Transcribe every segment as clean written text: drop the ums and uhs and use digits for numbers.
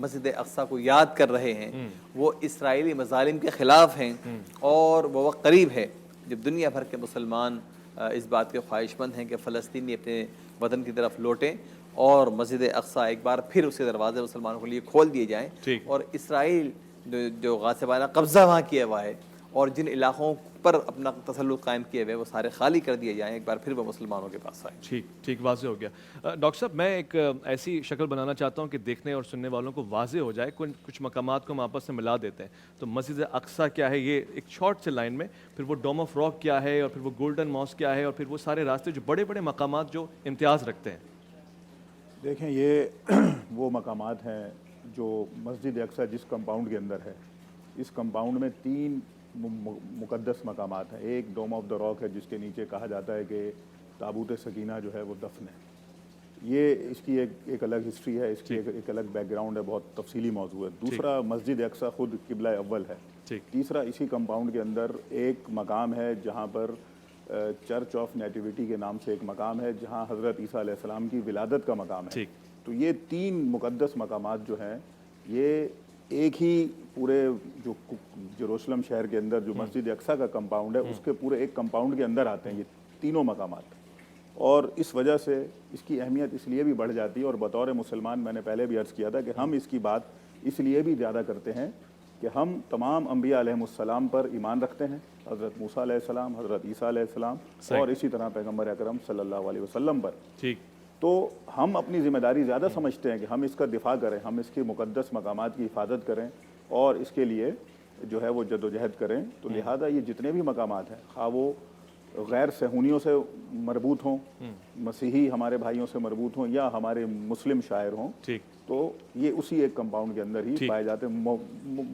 مسجد اقصیٰ کو یاد کر رہے ہیں وہ اسرائیلی مظالم کے خلاف ہیں، اور وہ وقت قریب ہے جب دنیا بھر کے مسلمان اس بات کے خواہش مند ہیں کہ فلسطینی اپنے وطن کی طرف لوٹیں اور مسجد اقصیٰ ایک بار پھر اس کے دروازے مسلمانوں کے لیے کھول دیے جائیں، اور اسرائیل جو غاصبانہ قبضہ وہاں کیا ہوا ہے اور جن علاقوں پر اپنا تسلط قائم کیے ہوئے وہ سارے خالی کر دیے جائیں، ایک بار پھر وہ مسلمانوں کے پاس آئیں۔ ٹھیک واضح ہو گیا۔ ڈاکٹر صاحب میں ایک ایسی شکل بنانا چاہتا ہوں کہ دیکھنے اور سننے والوں کو واضح ہو جائے، کچھ مقامات کو ہم آپس میں ملا دیتے ہیں۔ تو مسجد اقصیٰ کیا ہے، یہ ایک شارٹ سے لائن میں، پھر وہ ڈوم آف راک کیا ہے، اور پھر وہ گولڈن ماسک کیا ہے، اور پھر وہ سارے راستے جو بڑے بڑے مقامات جو امتیاز رکھتے ہیں۔ دیکھیں یہ وہ مقامات ہیں جو مسجد اقصیٰ جس کمپاؤنڈ کے اندر ہے، اس کمپاؤنڈ میں 3 مقدس مقامات ہیں۔ ایک ڈوم آف دا راک ہے جس کے نیچے کہا جاتا ہے کہ تابوت سکینہ جو ہے وہ دفن ہے۔ یہ اس کی ایک الگ ہسٹری ہے، اس کی ایک الگ بیک گراؤنڈ ہے، بہت تفصیلی موضوع ہے۔ دوسرا مسجد اقصیٰ خود قبلہ اول ہے۔ تیسرا اسی کمپاؤنڈ کے اندر ایک مقام ہے جہاں پر چرچ آف نیٹیوٹی کے نام سے ایک مقام ہے جہاں حضرت عیسیٰ علیہ السلام کی ولادت کا مقام ہے۔ تو یہ 3 مقدس مقامات جو ہیں یہ ایک ہی پورے جو یروشلم شہر کے اندر جو مسجد اقصیٰ کا کمپاؤنڈ ہے اس کے پورے ایک کمپاؤنڈ کے اندر آتے ہیں یہ تینوں مقامات، اور اس وجہ سے اس کی اہمیت اس لیے بھی بڑھ جاتی ہے، اور بطور مسلمان میں نے پہلے بھی عرض کیا تھا کہ ہم اس کی بات اس لیے بھی زیادہ کرتے ہیں کہ ہم تمام انبیاء علیہ السلام پر ایمان رکھتے ہیں، حضرت موسیٰ علیہ السلام، حضرت عیسیٰ علیہ السلام، اور اسی طرح پیغمبر اکرم صلی اللہ علیہ وسلم پر۔ تو ہم اپنی ذمہ داری زیادہ سمجھتے ہیں کہ ہم اس کا دفاع کریں، ہم اس کے مقدس مقامات کی حفاظت کریں اور اس کے لیے جو ہے وہ جدوجہد کریں۔ تو لہٰذا یہ جتنے بھی مقامات ہیں، خواہ وہ غیر صہیونیوں سے مربوط ہوں، مسیحی ہمارے بھائیوں سے مربوط ہوں، یا ہمارے مسلم شاعر ہوں، تو یہ اسی ایک کمپاؤنڈ کے اندر ہی پائے جاتے ہیں۔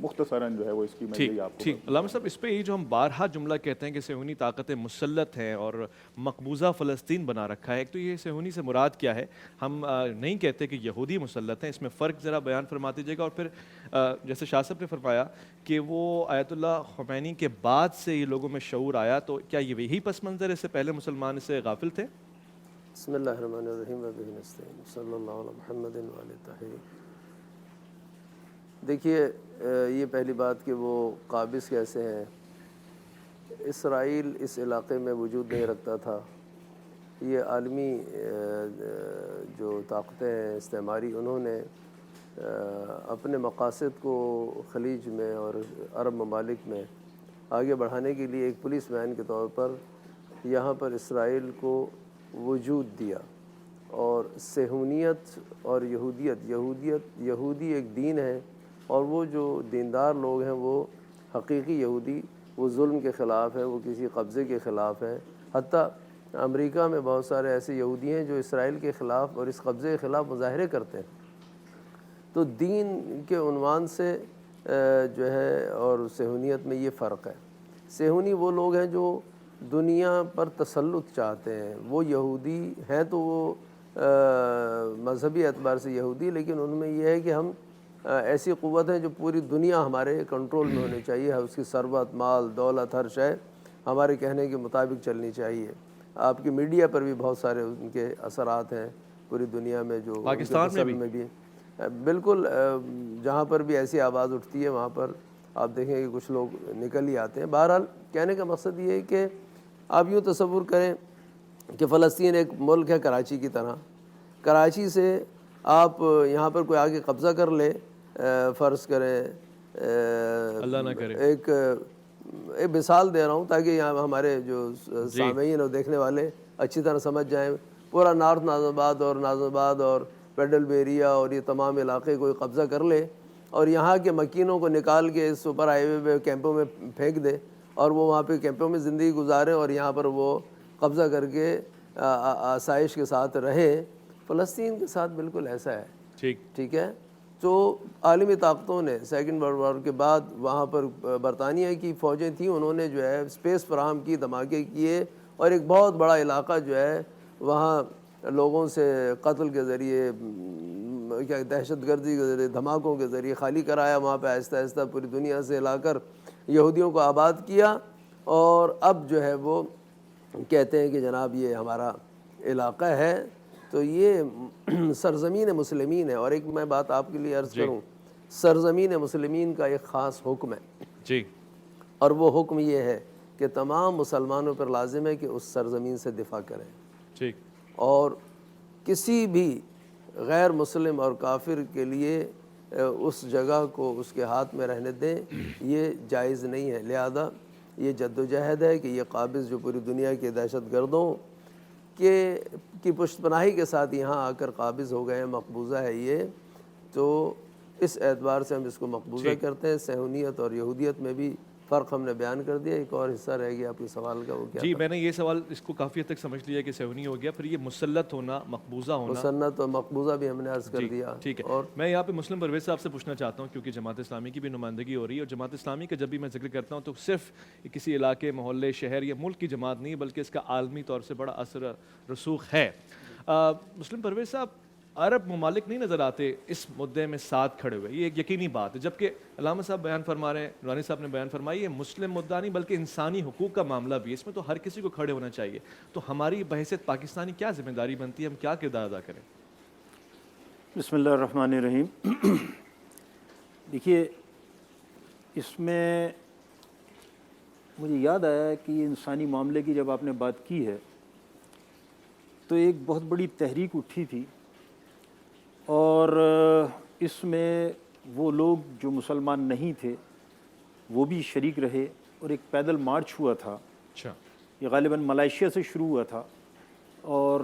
مختصراً جو ہے وہ اس کی میں یہی آپ کو علامہ صاحب اس پہ یہ جو ہم بارہا جملہ کہتے ہیں کہ صہیونی طاقتیں مسلط ہیں اور مقبوضہ فلسطین بنا رکھا ہے، ایک تو یہ صہیونی سے مراد کیا ہے؟ ہم نہیں کہتے کہ یہودی مسلط ہیں، اس میں فرق ذرا بیان فرما دیجیے گا۔ اور پھر جیسے شاہ صاحب نے فرمایا کہ وہ آیت اللہ خمینی کے بعد سے یہ لوگوں میں شعور آیا، تو کیا یہ یہی پس منظر، اس سے پہلے مسلمان اس سے غافل تھے؟ بسم اللہ الرحمن الرحیم و بہ نستعین صلی اللہ علی محمد و آلہ الطاہرین۔ دیکھیے یہ پہلی بات کہ وہ قابض کیسے ہیں۔ اسرائیل اس علاقے میں وجود نہیں رکھتا تھا، یہ عالمی جو طاقتیں ہیں استعماری، انہوں نے اپنے مقاصد کو خلیج میں اور عرب ممالک میں آگے بڑھانے کے لیے ایک پولیس مین کے طور پر یہاں پر اسرائیل کو وجود دیا۔ اور صہیونیت اور یہودی ایک دین ہے، اور وہ جو دیندار لوگ ہیں وہ حقیقی یہودی، وہ ظلم کے خلاف ہیں، وہ کسی قبضے کے خلاف ہیں۔ حتیٰ امریکہ میں بہت سارے ایسے یہودی ہیں جو اسرائیل کے خلاف اور اس قبضے کے خلاف مظاہرے کرتے ہیں۔ تو دین کے عنوان سے جو ہے اور صہیونیت میں یہ فرق ہے۔ صہیونی وہ لوگ ہیں جو دنیا پر تسلط چاہتے ہیں، وہ یہودی ہیں تو وہ مذہبی اعتبار سے یہودی، لیکن ان میں یہ ہے کہ ہم ایسی قوت ہے جو پوری دنیا ہمارے کنٹرول میں ہونی چاہیے، اس کی ثروت، مال، دولت، ہر شے ہمارے کہنے کے مطابق چلنی چاہیے۔ آپ کی میڈیا پر بھی بہت سارے ان کے اثرات ہیں پوری دنیا میں، جو پاکستان میں بھی بالکل جہاں پر بھی ایسی آواز اٹھتی ہے وہاں پر آپ دیکھیں کہ کچھ لوگ نکل ہی آتے ہیں۔ بہرحال کہنے کا مقصد یہ ہے کہ آپ یوں تصور کریں کہ فلسطین ایک ملک ہے کراچی کی طرح، کراچی سے آپ یہاں پر کوئی آگے قبضہ کر لے، فرض کریں اللہ نہ کرے، ایک مثال دے رہا ہوں تاکہ یہاں ہمارے جو سامعین اور دیکھنے والے اچھی طرح سمجھ جائیں، پورا نارتھ ناظم آباد اور پیڈل بیریا اور یہ تمام علاقے کوئی قبضہ کر لے اور یہاں کے مکینوں کو نکال کے اس سپر ہائی وے پہ کیمپوں میں پھینک دے اور وہ وہاں پہ کیمپوں میں زندگی گزارے اور یہاں پر وہ قبضہ کر کے آسائش کے ساتھ رہے۔ فلسطین کے ساتھ بالکل ایسا ہے، ٹھیک ہے۔ تو عالمی طاقتوں نے سیکنڈ ورلڈ وار کے بعد وہاں پر برطانیہ کی فوجیں تھیں، انہوں نے جو ہے اسپیس فراہم کی، دھماکے کیے اور ایک بہت بڑا علاقہ جو ہے وہاں لوگوں سے قتل کے ذریعے، کیا دہشت گردی کے ذریعے، دھماکوں کے ذریعے خالی کرایا، وہاں پہ آہستہ آہستہ پوری دنیا سے لا کر یہودیوں کو آباد کیا، اور اب جو ہے وہ کہتے ہیں کہ جناب یہ ہمارا علاقہ ہے۔ تو یہ سرزمین مسلمین ہے. اور ایک میں بات آپ کے لیے عرض کروں, سرزمین مسلمین کا ایک خاص حکم ہے, جی اور وہ حکم یہ ہے کہ تمام مسلمانوں پر لازم ہے کہ اس سرزمین سے دفاع کریں, ٹھیک, اور کسی بھی غیر مسلم اور کافر کے لیے اس جگہ کو اس کے ہاتھ میں رہنے دیں, یہ جائز نہیں ہے. لہذا یہ جد و جہد ہے کہ یہ قابض جو پوری دنیا کے دہشت گردوں کی پشت پناہی کے ساتھ یہاں آ کر قابض ہو گئے ہیں, مقبوضہ ہے یہ, تو اس اعتبار سے ہم اس کو مقبوضہ کرتے ہیں. صہیونیت اور یہودیت میں بھی فرق ہم نے بیان کر دیا. ایک اور حصہ رہ گیا آپ کے سوال کا, وہ کیا جی میں نے یہ سوال اس کو کافی حد تک سمجھ لیا کہ صہیونی ہو گیا, پھر یہ مسلط ہونا, مقبوضہ ہونا. مسنت اور مقبوضہ بھی ہم نے عرض کر دیا. ٹھیک ہے, اور میں یہاں پہ مسلم پرویز صاحب سے پوچھنا چاہتا ہوں, کیونکہ جماعت اسلامی کی بھی نمائندگی ہو رہی ہے, اور جماعت اسلامی کا جب بھی میں ذکر کرتا ہوں تو صرف کسی علاقے, محلے, شہر یا ملک کی جماعت نہیں, بلکہ اس کا عالمی طور سے بڑا اثر رسوخ ہے. مسلم پرویز صاحب, عرب ممالک نہیں نظر آتے اس مدعے میں ساتھ کھڑے ہوئے, یہ ایک یقینی بات ہے, جبکہ علامہ صاحب بیان فرما رہے ہیں, نورانی صاحب نے بیان فرمائی, یہ مسلم مدعا نہیں بلکہ انسانی حقوق کا معاملہ بھی ہے, اس میں تو ہر کسی کو کھڑے ہونا چاہیے. تو ہماری بحیثیت پاکستانی کیا ذمہ داری بنتی ہے, ہم کیا کردار ادا کریں؟ بسم اللہ الرحمن الرحیم. دیکھیے, اس میں مجھے یاد آیا کہ یہ انسانی معاملے کی جب آپ نے بات کی ہے تو ایک بہت بڑی تحریک اٹھی تھی, اور اس میں وہ لوگ جو مسلمان نہیں تھے وہ بھی شریک رہے, اور ایک پیدل مارچ ہوا تھا. اچھا, یہ غالباً ملائیشیا سے شروع ہوا تھا, اور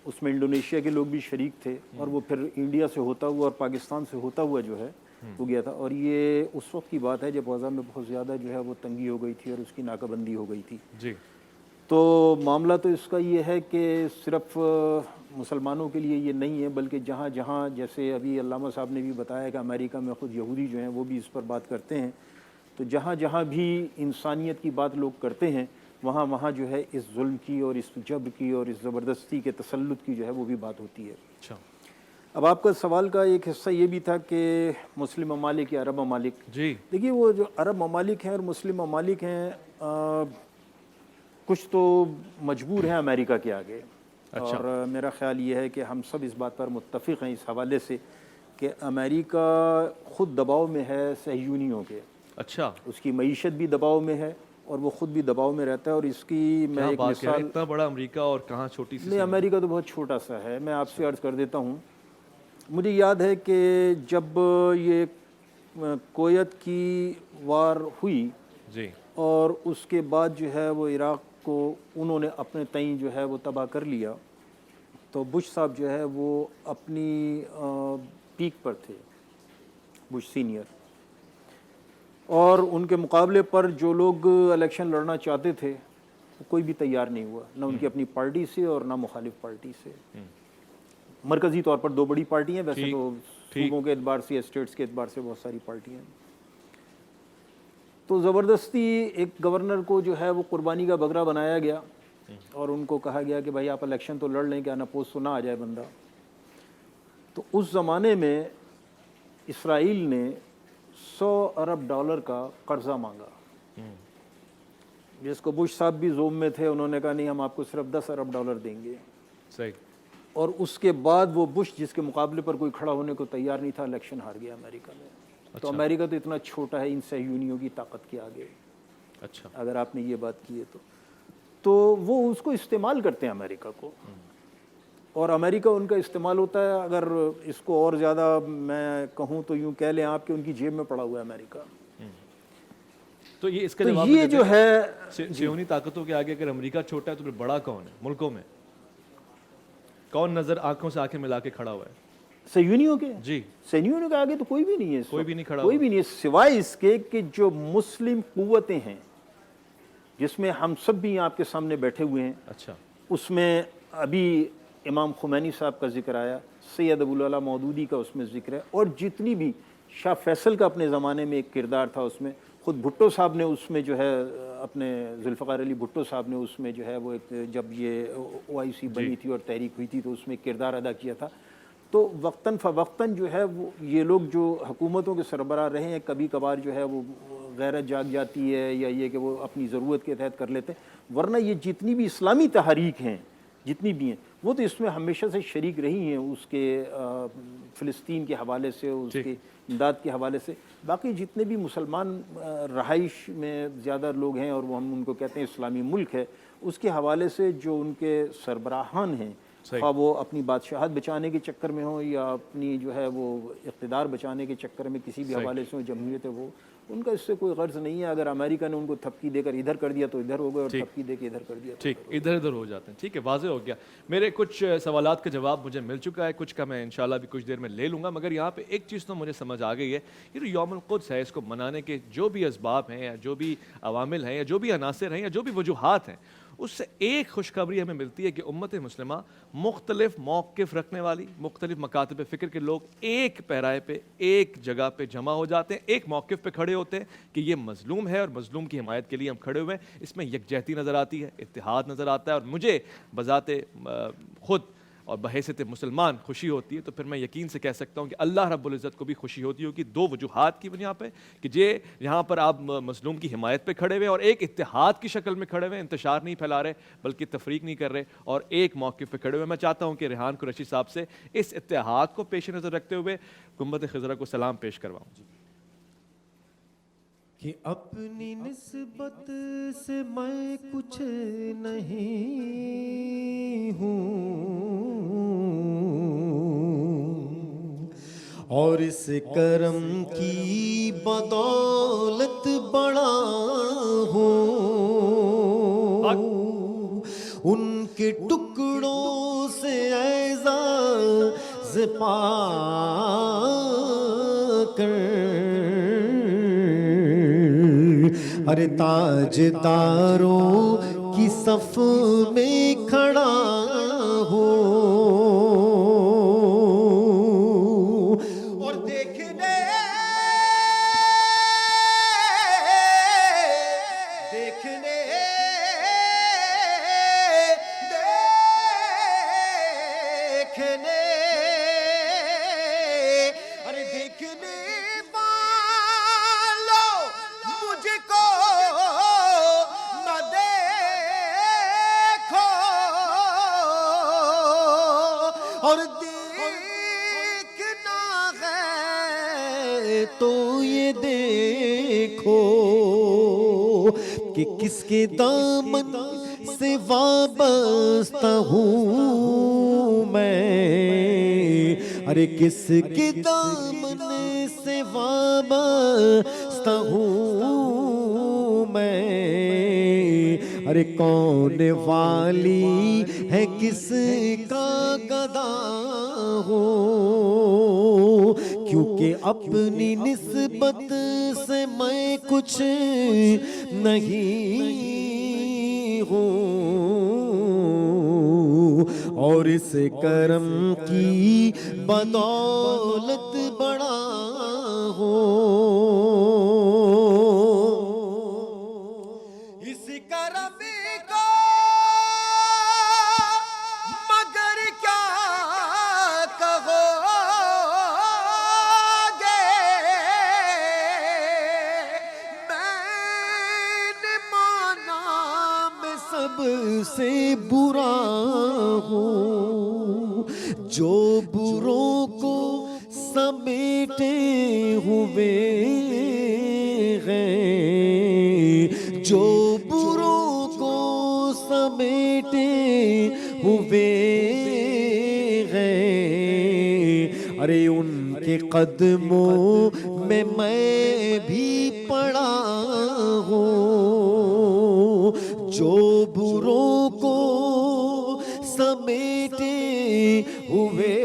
اس میں انڈونیشیا کے لوگ بھی شریک تھے, اور وہ پھر انڈیا سے ہوتا ہوا اور پاکستان سے ہوتا ہوا جو ہے وہ گیا تھا. اور یہ اس وقت کی بات ہے جب وضع میں بہت زیادہ جو ہے وہ تنگی ہو گئی تھی اور اس کی ناکہ بندی ہو گئی تھی. جی, تو معاملہ تو اس کا یہ ہے کہ صرف مسلمانوں کے لیے یہ نہیں ہے, بلکہ جہاں جہاں, جیسے ابھی علامہ صاحب نے بھی بتایا کہ امریکہ میں خود یہودی جو ہیں وہ بھی اس پر بات کرتے ہیں, تو جہاں جہاں بھی انسانیت کی بات لوگ کرتے ہیں وہاں وہاں جو ہے اس ظلم کی اور اس جبر کی اور اس زبردستی کے تسلط کی جو ہے وہ بھی بات ہوتی ہے. اچھا, اب آپ کا سوال کا ایک حصہ یہ بھی تھا کہ مسلم ممالک یا عرب ممالک. جی دیکھیے, وہ جو عرب ممالک ہیں اور مسلم ممالک ہیں, کچھ تو مجبور ہیں امریکہ کے آگے. اور میرا خیال یہ ہے کہ ہم سب اس بات پر متفق ہیں اس حوالے سے کہ امریکہ خود دباؤ میں ہے صہیونیوں کے. اچھا, اس کی معیشت بھی دباؤ میں ہے اور وہ خود بھی دباؤ میں رہتا ہے. اور اس کی میں ایک مثال, اتنا بڑا امریکہ اور کہاں چھوٹی سی, نہیں امریکہ تو بہت چھوٹا سا ہے. میں آپ سے عرض کر دیتا ہوں, مجھے یاد ہے کہ جب یہ کویت کی وار ہوئی, جی, اور اس کے بعد جو ہے وہ عراق کو انہوں نے اپنے تئیں جو ہے وہ تباہ کر لیا, تو بش صاحب جو ہے وہ اپنی پیک پر تھے, بش سینئر, اور ان کے مقابلے پر جو لوگ الیکشن لڑنا چاہتے تھے کوئی بھی تیار نہیں ہوا, نہ ان کی اپنی پارٹی سے اور نہ مخالف پارٹی سے. مرکزی طور پر دو بڑی پارٹی ہیں, ویسے تو صوبوں کے اعتبار سے, اسٹیٹس کے اعتبار سے بہت ساری پارٹیاں ہیں. تو زبردستی ایک گورنر کو جو ہے وہ قربانی کا بکرا بنایا گیا, اور ان کو کہا گیا کہ بھائی آپ الیکشن تو لڑ لیں, کیا نہ پوسٹ تو نہ آ جائے بندہ. تو اس زمانے میں اسرائیل نے $100 ارب کا قرضہ مانگا, جس کو بش صاحب بھی زوم میں تھے, انہوں نے کہا نہیں ہم آپ کو صرف $10 ارب دیں گے. صحیح. اور اس کے بعد وہ بش جس کے مقابلے پر کوئی کھڑا ہونے کو تیار نہیں تھا, الیکشن ہار گیا امریکہ میں. تو امریکہ تو اتنا چھوٹا ہے ان صہیونیوں کی طاقت کے آگے. اچھا, اگر آپ نے یہ بات کی ہے تو وہ اس کو استعمال کرتے ہیں امریکہ کو, اور امریکہ ان کا استعمال ہوتا ہے. اگر اس کو اور زیادہ میں کہوں تو یوں کہہ لیں آپ کہ ان کی جیب میں پڑا ہوا ہے امریکہ. تو یہ اس کا جواب یہ جو ہے صہیونی طاقتوں کے آگے اگر امریکہ چھوٹا ہے تو پھر بڑا کون ہے ملکوں میں؟ کون نظر آنکھوں سے آنکھیں ملا کے کھڑا ہوا ہے؟ صہیونیوں کے. جی, صہیونیوں کے آگے تو کوئی بھی نہیں ہے, کوئی بھی نہیں کھڑا, کوئی بھی نہیں ہے سوائے اس کے کہ جو مسلم قوتیں ہیں جس میں ہم سب بھی آپ کے سامنے بیٹھے ہوئے ہیں. اچھا, اس میں ابھی امام خمینی صاحب کا ذکر آیا, سید ابوالعلا مودودی کا اس میں ذکر ہے, اور جتنی بھی شاہ فیصل کا اپنے زمانے میں ایک کردار تھا اس میں, خود بھٹو صاحب نے اس میں جو ہے اپنے ذوالفقار علی بھٹو صاحب نے اس میں جو ہے وہ ایک جب یہ OIC بنی تھی اور تحریک ہوئی تھی تو اس میں کردار ادا کیا تھا. تو وقتاً فوقتاً جو ہے وہ یہ لوگ جو حکومتوں کے سربراہ رہے ہیں کبھی کبھار جو ہے وہ غیرت جاگ جاتی ہے یا یہ کہ وہ اپنی ضرورت کے تحت کر لیتے ہیں, ورنہ یہ جتنی بھی اسلامی تحریک ہیں جتنی بھی ہیں وہ تو اس میں ہمیشہ سے شریک رہی ہیں، اس کے فلسطین کے حوالے سے، اس کے امداد کے حوالے سے. باقی جتنے بھی مسلمان رہائش میں زیادہ لوگ ہیں اور وہ ہم ان کو کہتے ہیں اسلامی ملک ہے، اس کے حوالے سے جو ان کے سربراہان ہیں، خواہ وہ اپنی بادشاہت بچانے کے چکر میں ہوں یا اپنی جو ہے وہ اقتدار بچانے کے چکر میں کسی بھی حوالے سے ہوں، جمہوریت ہے، وہ ان کا اس سے کوئی غرض نہیں ہے. اگر امریکہ نے ان کو تھپکی دے کر ادھر کر دیا تو ادھر ہو گئے، اور تھپکی دے کے ادھر کر دیا ٹھیک ادھر ادھر ہو جاتے ہیں. ٹھیک ہے، واضح ہو گیا. میرے کچھ سوالات کا جواب مجھے مل چکا ہے، کچھ کا میں انشاءاللہ بھی کچھ دیر میں لے لوں گا. مگر یہاں پہ ایک چیز تو مجھے سمجھ آ گئی ہے، یہ جو یوم القدس ہے، اس کو منانے کے جو بھی اسباب ہیں یا جو بھی عوامل ہیں یا جو بھی عناصر ہیں یا جو بھی وجوہات ہیں، اس سے ایک خوشخبری ہمیں ملتی ہے کہ امت مسلمہ مختلف موقف رکھنے والی، مختلف مکاتب فکر کے لوگ ایک پیرائے پہ، ایک جگہ پہ جمع ہو جاتے ہیں، ایک موقف پہ کھڑے ہوتے ہیں کہ یہ مظلوم ہے اور مظلوم کی حمایت کے لیے ہم کھڑے ہوئے ہیں. اس میں یکجہتی نظر آتی ہے، اتحاد نظر آتا ہے، اور مجھے بذات خود اور بحیثیت مسلمان خوشی ہوتی ہے. تو پھر میں یقین سے کہہ سکتا ہوں کہ اللہ رب العزت کو بھی خوشی ہوتی ہوگی دو وجوہات کی بنا پہ، کہ یہاں پر آپ مظلوم کی حمایت پہ کھڑے ہوئے اور ایک اتحاد کی شکل میں کھڑے ہوئے، انتشار نہیں پھیلا رہے بلکہ تفریق نہیں کر رہے، اور ایک موقف پہ کھڑے ہوئے. میں چاہتا ہوں کہ ریحان قریشی صاحب سے اس اتحاد کو پیش نظر رکھتے ہوئے گنبد خضرا کو سلام پیش کرواؤں. کہ اپنی نسبت سے میں کچھ نہیں ہوں، اور اس کرم کی بدولت بڑا ہوں. ان کے ٹکڑوں سے اعزاز پا کر ارے تاج داروں کی صف میں کھڑا ہوں. اور دیکھنے ارے دیکھنے اور دیکھنا ہے تو یہ دیکھو کہ کس کے دامن سے وابستہ ہوں میں. ارے کس کے دامن سے وابستہ ہوں میں. ارے کون والی ہے کس کا گدا ہوں. کیونکہ اپنی نسبت سے میں کچھ نہیں ہوں، اور اس کرم کی بدولت بڑا ہوں. اس کرم کو مگر کیا کہو گے، میں نے مانا میں سب سے برا ہوں. جو بروں کو سمیٹے ہوئے ہیں، جو بروں کو سمیٹے ہوئے ہیں، ارے ان کے قدموں میں بھی پڑا ہوں. جو بروں کو سمیٹے ہوئے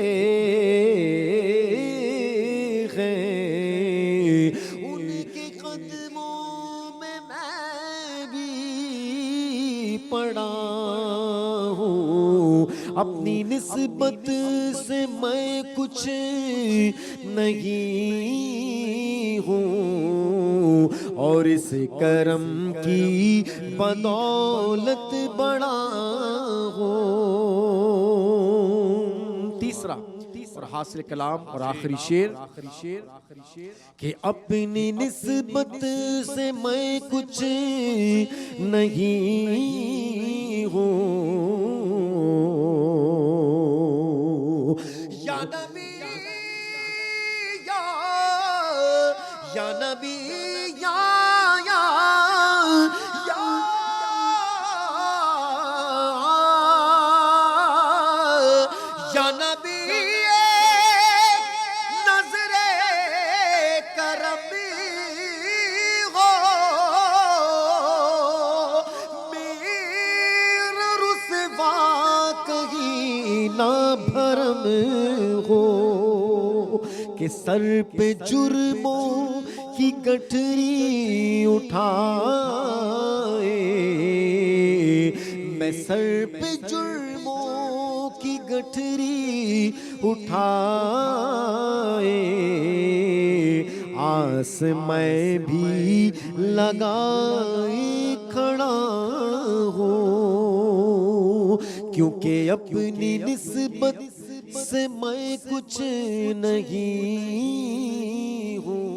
ہیں، ان کے قدموں میں بھی پڑا ہوں. اپنی نسبت سے میں کچھ نہیں ہوں، اور اس کرم کی بدولت بڑا ہوں. تیسرا اور حاصل کلام اور آخری شعر کہ اپنی نسبت سے میں کچھ نہیں ہوں، بھرم ہو کہ سر پہ جرموں کی گٹھری اٹھائے، میں سر پہ جرموں کی گٹھری اٹھائے، آس میں بھی لگائے کھڑا ہوں، کیونکہ اپنی نسبت سے میں کچھ نہیں ہوں۔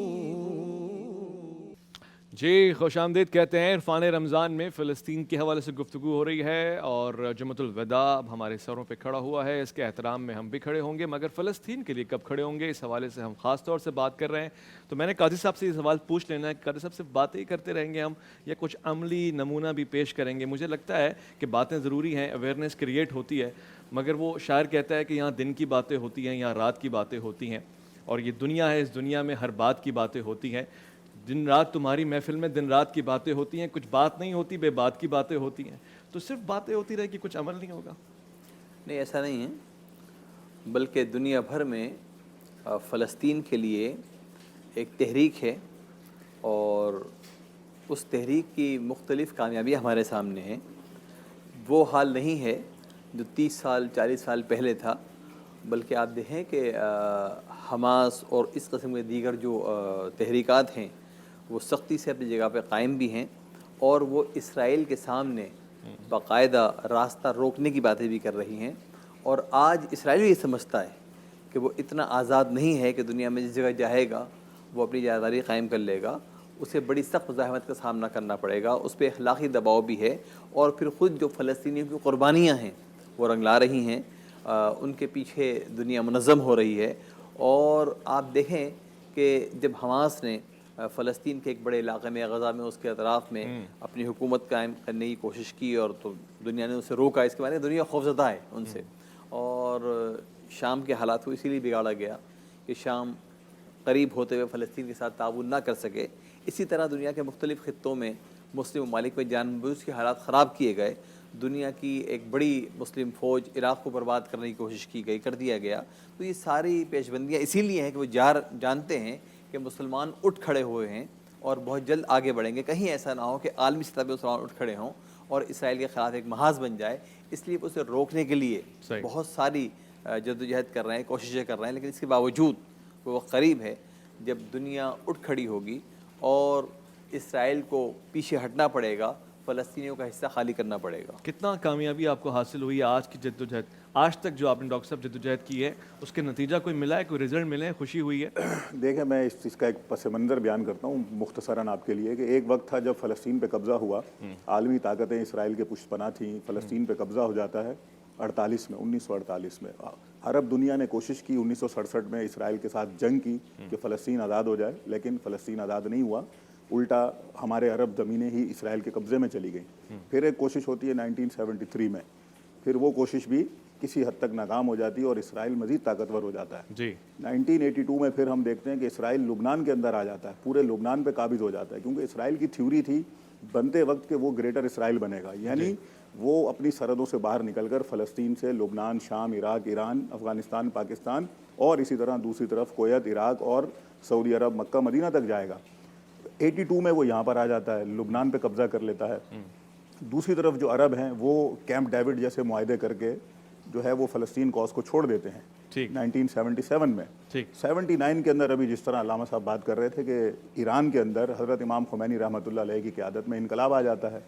جی خوش آمدید کہتے ہیں عرفان رمضان میں فلسطین کے حوالے سے گفتگو ہو رہی ہے اور جمعۃ الوداع اب ہمارے سروں پہ کھڑا ہوا ہے، اس کے احترام میں ہم بھی کھڑے ہوں گے، مگر فلسطین کے لیے کب کھڑے ہوں گے اس حوالے سے ہم خاص طور سے بات کر رہے ہیں۔ تو میں نے قاضی صاحب سے یہ سوال پوچھ لینا ہے، قاضی صاحب صرف باتیں ہی کرتے رہیں گے ہم یا کچھ عملی نمونہ بھی پیش کریں گے؟ مجھے لگتا ہے کہ باتیں ضروری ہیں، اویئرنیس کریٹ ہوتی ہے، مگر وہ شاعر کہتا ہے کہ یہاں دن کی باتیں ہوتی ہیں، یہاں رات کی باتیں ہوتی ہیں، اور یہ دنیا ہے، اس دنیا میں ہر بات کی باتیں ہوتی ہیں۔ دن رات تمہاری محفل میں دن رات کی باتیں ہوتی ہیں، کچھ بات نہیں ہوتی، بے بات کی باتیں ہوتی ہیں، تو صرف باتیں ہوتی رہے کہ کچھ عمل نہیں ہوگا؟ نہیں، ایسا نہیں ہے، بلکہ دنیا بھر میں فلسطین کے لیے ایک تحریک ہے، اور اس تحریک کی مختلف کامیابیاں ہمارے سامنے ہیں۔ وہ حال نہیں ہے جو 30 سال 40 سال پہلے تھا، بلکہ آپ دیکھیں کہ حماس اور اس قسم کے دیگر جو تحریکات ہیں وہ سختی سے اپنی جگہ پہ قائم بھی ہیں، اور وہ اسرائیل کے سامنے باقاعدہ راستہ روکنے کی باتیں بھی کر رہی ہیں۔ اور آج اسرائیل یہ سمجھتا ہے کہ وہ اتنا آزاد نہیں ہے کہ دنیا میں جس جگہ جائے گا وہ اپنی جائیداری قائم کر لے گا، اسے بڑی سخت مزاحمت کا سامنا کرنا پڑے گا، اس پہ اخلاقی دباؤ بھی ہے، اور پھر خود جو فلسطینیوں کی قربانیاں ہیں وہ رنگلا رہی ہیں، ان کے پیچھے دنیا منظم ہو رہی ہے۔ اور آپ دیکھیں کہ جب حماس نے فلسطین کے ایک بڑے علاقے میں غزہ میں اس کے اطراف میں اپنی حکومت قائم کرنے کی کوشش کی، اور تو دنیا نے اسے روکا، اس کے معنی دنیا خوفزدہ ہے ان سے، اور شام کے حالات کو اسی لیے بگاڑا گیا کہ شام قریب ہوتے ہوئے فلسطین کے ساتھ تعاون نہ کر سکے۔ اسی طرح دنیا کے مختلف خطوں میں مسلم ممالک میں جان بوجھ کے حالات خراب کیے گئے، دنیا کی ایک بڑی مسلم فوج عراق کو برباد کرنے کی کوشش کی گئی، کر دیا گیا۔ تو یہ ساری پیش بندیاں اسی لیے ہیں کہ وہ جانتے ہیں کہ مسلمان اٹھ کھڑے ہوئے ہیں اور بہت جلد آگے بڑھیں گے، کہیں ایسا نہ ہو کہ عالمی سطح پہ مسلمان اٹھ کھڑے ہوں اور اسرائیل کے خلاف ایک محاذ بن جائے۔ اس لیے اسے روکنے کے لیے بہت ساری جدوجہد کر رہے ہیں، کوششیں کر رہے ہیں، لیکن اس کے باوجود وہ وقت قریب ہے جب دنیا اٹھ کھڑی ہوگی اور اسرائیل کو پیچھے ہٹنا پڑے گا، فلسطینیوں کا حصہ خالی کرنا پڑے گا۔ کتنا کامیابی آپ کو حاصل ہوئی ہے آج کی جدوجہد، آج تک جو آپ نے ڈاکٹر صاحب جدوجہد کی ہے، اس کے نتیجہ کوئی ملا ہے، کوئی رزلٹ ملے ہیں، خوشی ہوئی ہے؟ دیکھیں میں اس چیز کا ایک پس منظر بیان کرتا ہوں مختصراً آپ کے لیے، کہ ایک وقت تھا جب فلسطین پہ قبضہ ہوا، عالمی طاقتیں اسرائیل کے پشت پناہ تھیں، فلسطین پہ قبضہ ہو جاتا ہے 1948 میں۔ عرب دنیا نے کوشش کی 1967 میں اسرائیل کے ساتھ جنگ کی کہ فلسطین آزاد ہو جائے، لیکن فلسطین آزاد نہیں ہوا، الٹا ہمارے عرب زمینیں ہی اسرائیل کے قبضے میں چلی گئیں۔ پھر ایک کوشش ہوتی ہے 1973 میں، پھر وہ کوشش بھی کسی حد تک ناکام ہو جاتی ہے اور اسرائیل مزید طاقتور ہو جاتا ہے۔ جی 1982 میں پھر ہم دیکھتے ہیں کہ اسرائیل لبنان کے اندر آ جاتا ہے، پورے لبنان پہ قابض ہو جاتا ہے، کیونکہ اسرائیل کی تھیوری تھی بنتے وقت کہ وہ گریٹر اسرائیل بنے گا، یعنی وہ اپنی سرحدوں سے باہر نکل کر فلسطین سے لبنان، شام، عراق، ایران، افغانستان، پاکستان اور اسی طرح دوسری طرف کویت، عراق اور سعودی عرب، مکہ مدینہ تک جائے گا۔ 82 میں وہ یہاں پر آ جاتا ہے، لبنان پہ قبضہ کر لیتا ہے۔ دوسری طرف جو عرب ہیں وہ کیمپ ڈیوڈ جیسے معاہدے کر کے جو ہے وہ فلسطین کاز کو چھوڑ دیتے ہیں 1977 میں۔ 79 کے اندر ابھی جس طرح علامہ صاحب بات کر رہے تھے کہ ایران کے اندر حضرت امام خمینی رحمۃ اللہ علیہ کی قیادت میں انقلاب آ جاتا ہے۔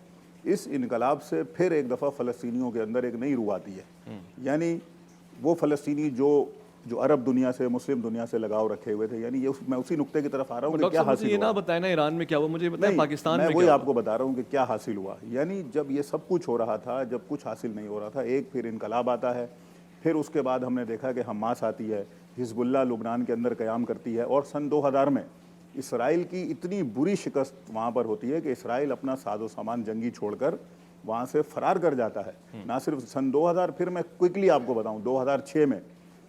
اس انقلاب سے پھر ایک دفعہ فلسطینیوں کے اندر ایک نئی روح آتی ہے، یعنی وہ فلسطینی جو عرب دنیا سے، مسلم دنیا سے لگاؤ رکھے ہوئے تھے، یعنی میں اسی نقطے کی طرف آ رہا ہوں کہ کیا حاصل ہوا۔ یہ نہ بتائیں نا ایران میں کیا ہوا، مجھے بتائیں پاکستان میں میں کیا وہی ہوا؟ آپ کو بتا رہا ہوں کہ کیا حاصل ہوا، یعنی جب یہ سب کچھ ہو رہا تھا، جب کچھ حاصل نہیں ہو رہا تھا، ایک پھر انقلاب آتا ہے، پھر اس کے بعد ہم نے دیکھا کہ حماس آتی ہے، حزب اللہ لبنان کے اندر قیام کرتی ہے، اور سن 2000 میں اسرائیل کی اتنی بری شکست وہاں پر ہوتی ہے کہ اسرائیل اپنا ساز و سامان جنگی چھوڑ کر وہاں سے فرار کر جاتا ہے۔ نہ صرف سن 2000، پھر میں کوئکلی آپ کو بتاؤں 2006 میں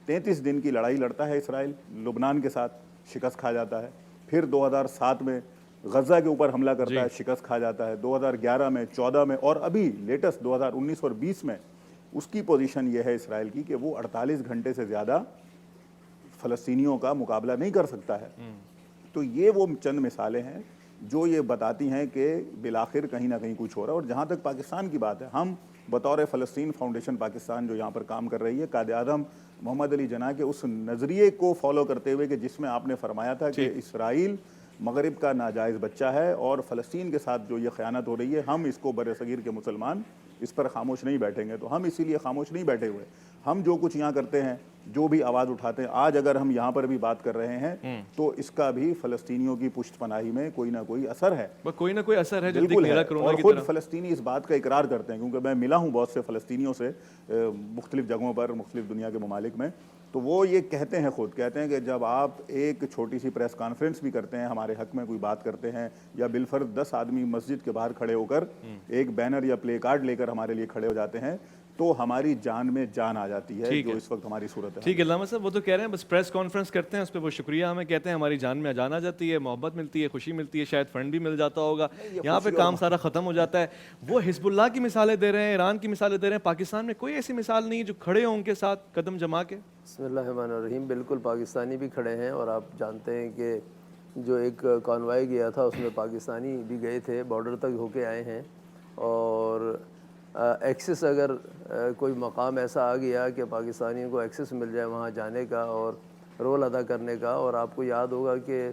33 دن کی لڑائی لڑتا ہے اسرائیل لبنان کے ساتھ، شکست کھا جاتا ہے۔ پھر 2007 میں غزہ کے اوپر حملہ کرتا ہے، شکست کھا جاتا ہے۔ 2011 میں، 14 میں، اور ابھی لیٹسٹ 2019 اور 20 میں اس کی پوزیشن یہ ہے اسرائیل کی کہ وہ 48 گھنٹے سے زیادہ فلسطینیوں کا مقابلہ نہیں کر سکتا ہے. تو یہ وہ چند مثالیں ہیں جو یہ بتاتی ہیں کہ بالآخر کہیں نہ کہیں کچھ ہو رہا ہے. اور جہاں تک پاکستان کی بات ہے, ہم بطور فلسطین فاؤنڈیشن پاکستان جو یہاں پر کام کر رہی ہے, قائد اعظم محمد علی جناح کے اس نظریے کو فالو کرتے ہوئے کہ جس میں آپ نے فرمایا تھا کہ اسرائیل مغرب کا ناجائز بچہ ہے اور فلسطین کے ساتھ جو یہ خیانت ہو رہی ہے, ہم اس کو برصغیر کے مسلمان اس پر خاموش نہیں بیٹھیں گے. تو ہم اسی لیے خاموش نہیں بیٹھے ہوئے, ہم جو کچھ یہاں کرتے ہیں, جو بھی آواز اٹھاتے ہیں, آج اگر ہم یہاں پر بھی بات کر رہے ہیں تو اس کا بھی فلسطینیوں کی پشت پناہی میں کوئی نہ کوئی اثر ہے, کوئی نہ کوئی اثر ہے. بالکل ہے. اور خود فلسطینی اس بات کا اقرار کرتے ہیں, کیونکہ میں ملا ہوں بہت سے فلسطینیوں سے مختلف جگہوں پر, مختلف دنیا کے ممالک میں, تو وہ یہ کہتے ہیں, خود کہتے ہیں کہ جب آپ ایک چھوٹی سی پریس کانفرنس بھی کرتے ہیں, ہمارے حق میں کوئی بات کرتے ہیں, یا بالفرض 10 آدمی مسجد کے باہر کھڑے ہو کر ایک بینر یا پلے کارڈ لے کر ہمارے لیے کھڑے ہو جاتے ہیں, تو ہماری جان میں جان آ جاتی ہے, جو اس وقت ہماری صورت ہے. ٹھیک ہے علامہ صاحب, وہ تو کہہ رہے ہیں بس پریس کانفرنس کرتے ہیں, اس پہ وہ شکریہ ہمیں کہتے ہیں, ہماری جان میں جان آ جاتی ہے, محبت ملتی ہے, خوشی ملتی ہے, شاید فنڈ بھی مل جاتا ہوگا, یہاں پہ کام سارا ختم ہو جاتا ہے. وہ حزب اللہ کی مثالیں دے رہے ہیں, ایران کی مثالیں دے رہے ہیں, پاکستان میں کوئی ایسی مثال نہیں جو کھڑے ہوں ان کے ساتھ قدم جما کے. بسم اللہ الرحمن الرحیم. بالکل پاکستانی بھی کھڑے ہیں, اور آپ جانتے ہیں کہ جو ایک کانوائی گیا تھا اس میں پاکستانی بھی گئے تھے, بارڈر تک ہو کے آئے ہیں. اور ایکسس اگر کوئی مقام ایسا آ گیا کہ پاکستانیوں کو ایکسس مل جائے وہاں جانے کا اور رول ادا کرنے کا, اور آپ کو یاد ہوگا کہ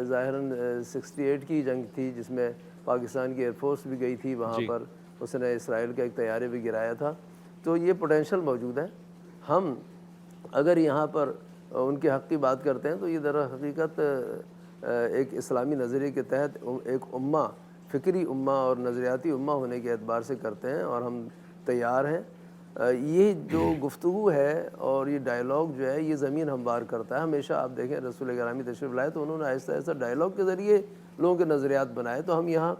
ظاہراً 68 کی جنگ تھی جس میں پاکستان کی ایئر فورس بھی گئی تھی وہاں پر, اس نے اسرائیل کا ایک طیارے بھی گرایا تھا. تو یہ پوٹینشیل موجود ہے. ہم اگر یہاں پر ان کے حق کی بات کرتے ہیں تو یہ در حقیقت ایک اسلامی نظریے کے تحت ایک امہ, فکری امہ اور نظریاتی امہ ہونے کے اعتبار سے کرتے ہیں, اور ہم تیار ہیں. یہ جو گفتگو ہے اور یہ ڈائلاگ جو ہے, یہ زمین ہموار کرتا ہے. ہمیشہ آپ دیکھیں رسول گرامی تشریف لائے تو انہوں نے آہستہ آہستہ ڈائلاگ کے ذریعے لوگوں کے نظریات بنائے. تو ہم یہاں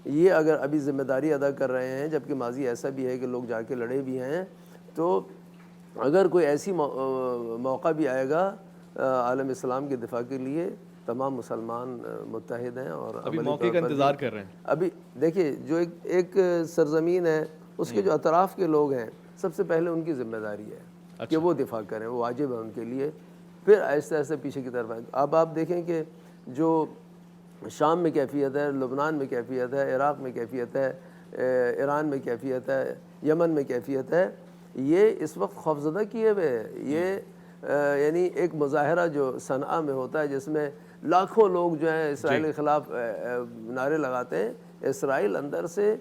یہ اگر ابھی ذمہ داری ادا کر رہے ہیں, جبکہ ماضی ایسا بھی ہے کہ لوگ جا کے لڑے بھی ہیں, تو اگر کوئی ایسی موقع بھی آئے گا عالم اسلام کے دفاع کے لیے, تمام مسلمان متحد ہیں اور ابھی موقع کا انتظار کر رہے ہیں. ابھی دیکھیے جو ایک سرزمین ہے, اس کے جو اطراف کے لوگ ہیں, سب سے پہلے ان کی ذمہ داری ہے کہ وہ دفاع کریں, وہ واجب ہے ان کے لیے. پھر آہستہ آہستہ پیچھے کی طرف آئے. اب آپ دیکھیں کہ جو شام میں کیفیت ہے, لبنان میں کیفیت ہے, عراق میں کیفیت ہے, ایران میں کیفیت ہے, یمن میں کیفیت ہے, یہ اس وقت خوفزدہ کیے ہوئے ہے. یہ یعنی ایک مظاہرہ جو صنعاء میں ہوتا ہے جس میں لاکھوں لوگ جو ہیں اسرائیل کے خلاف نعرے لگاتے ہیں, اسرائیل اندر سے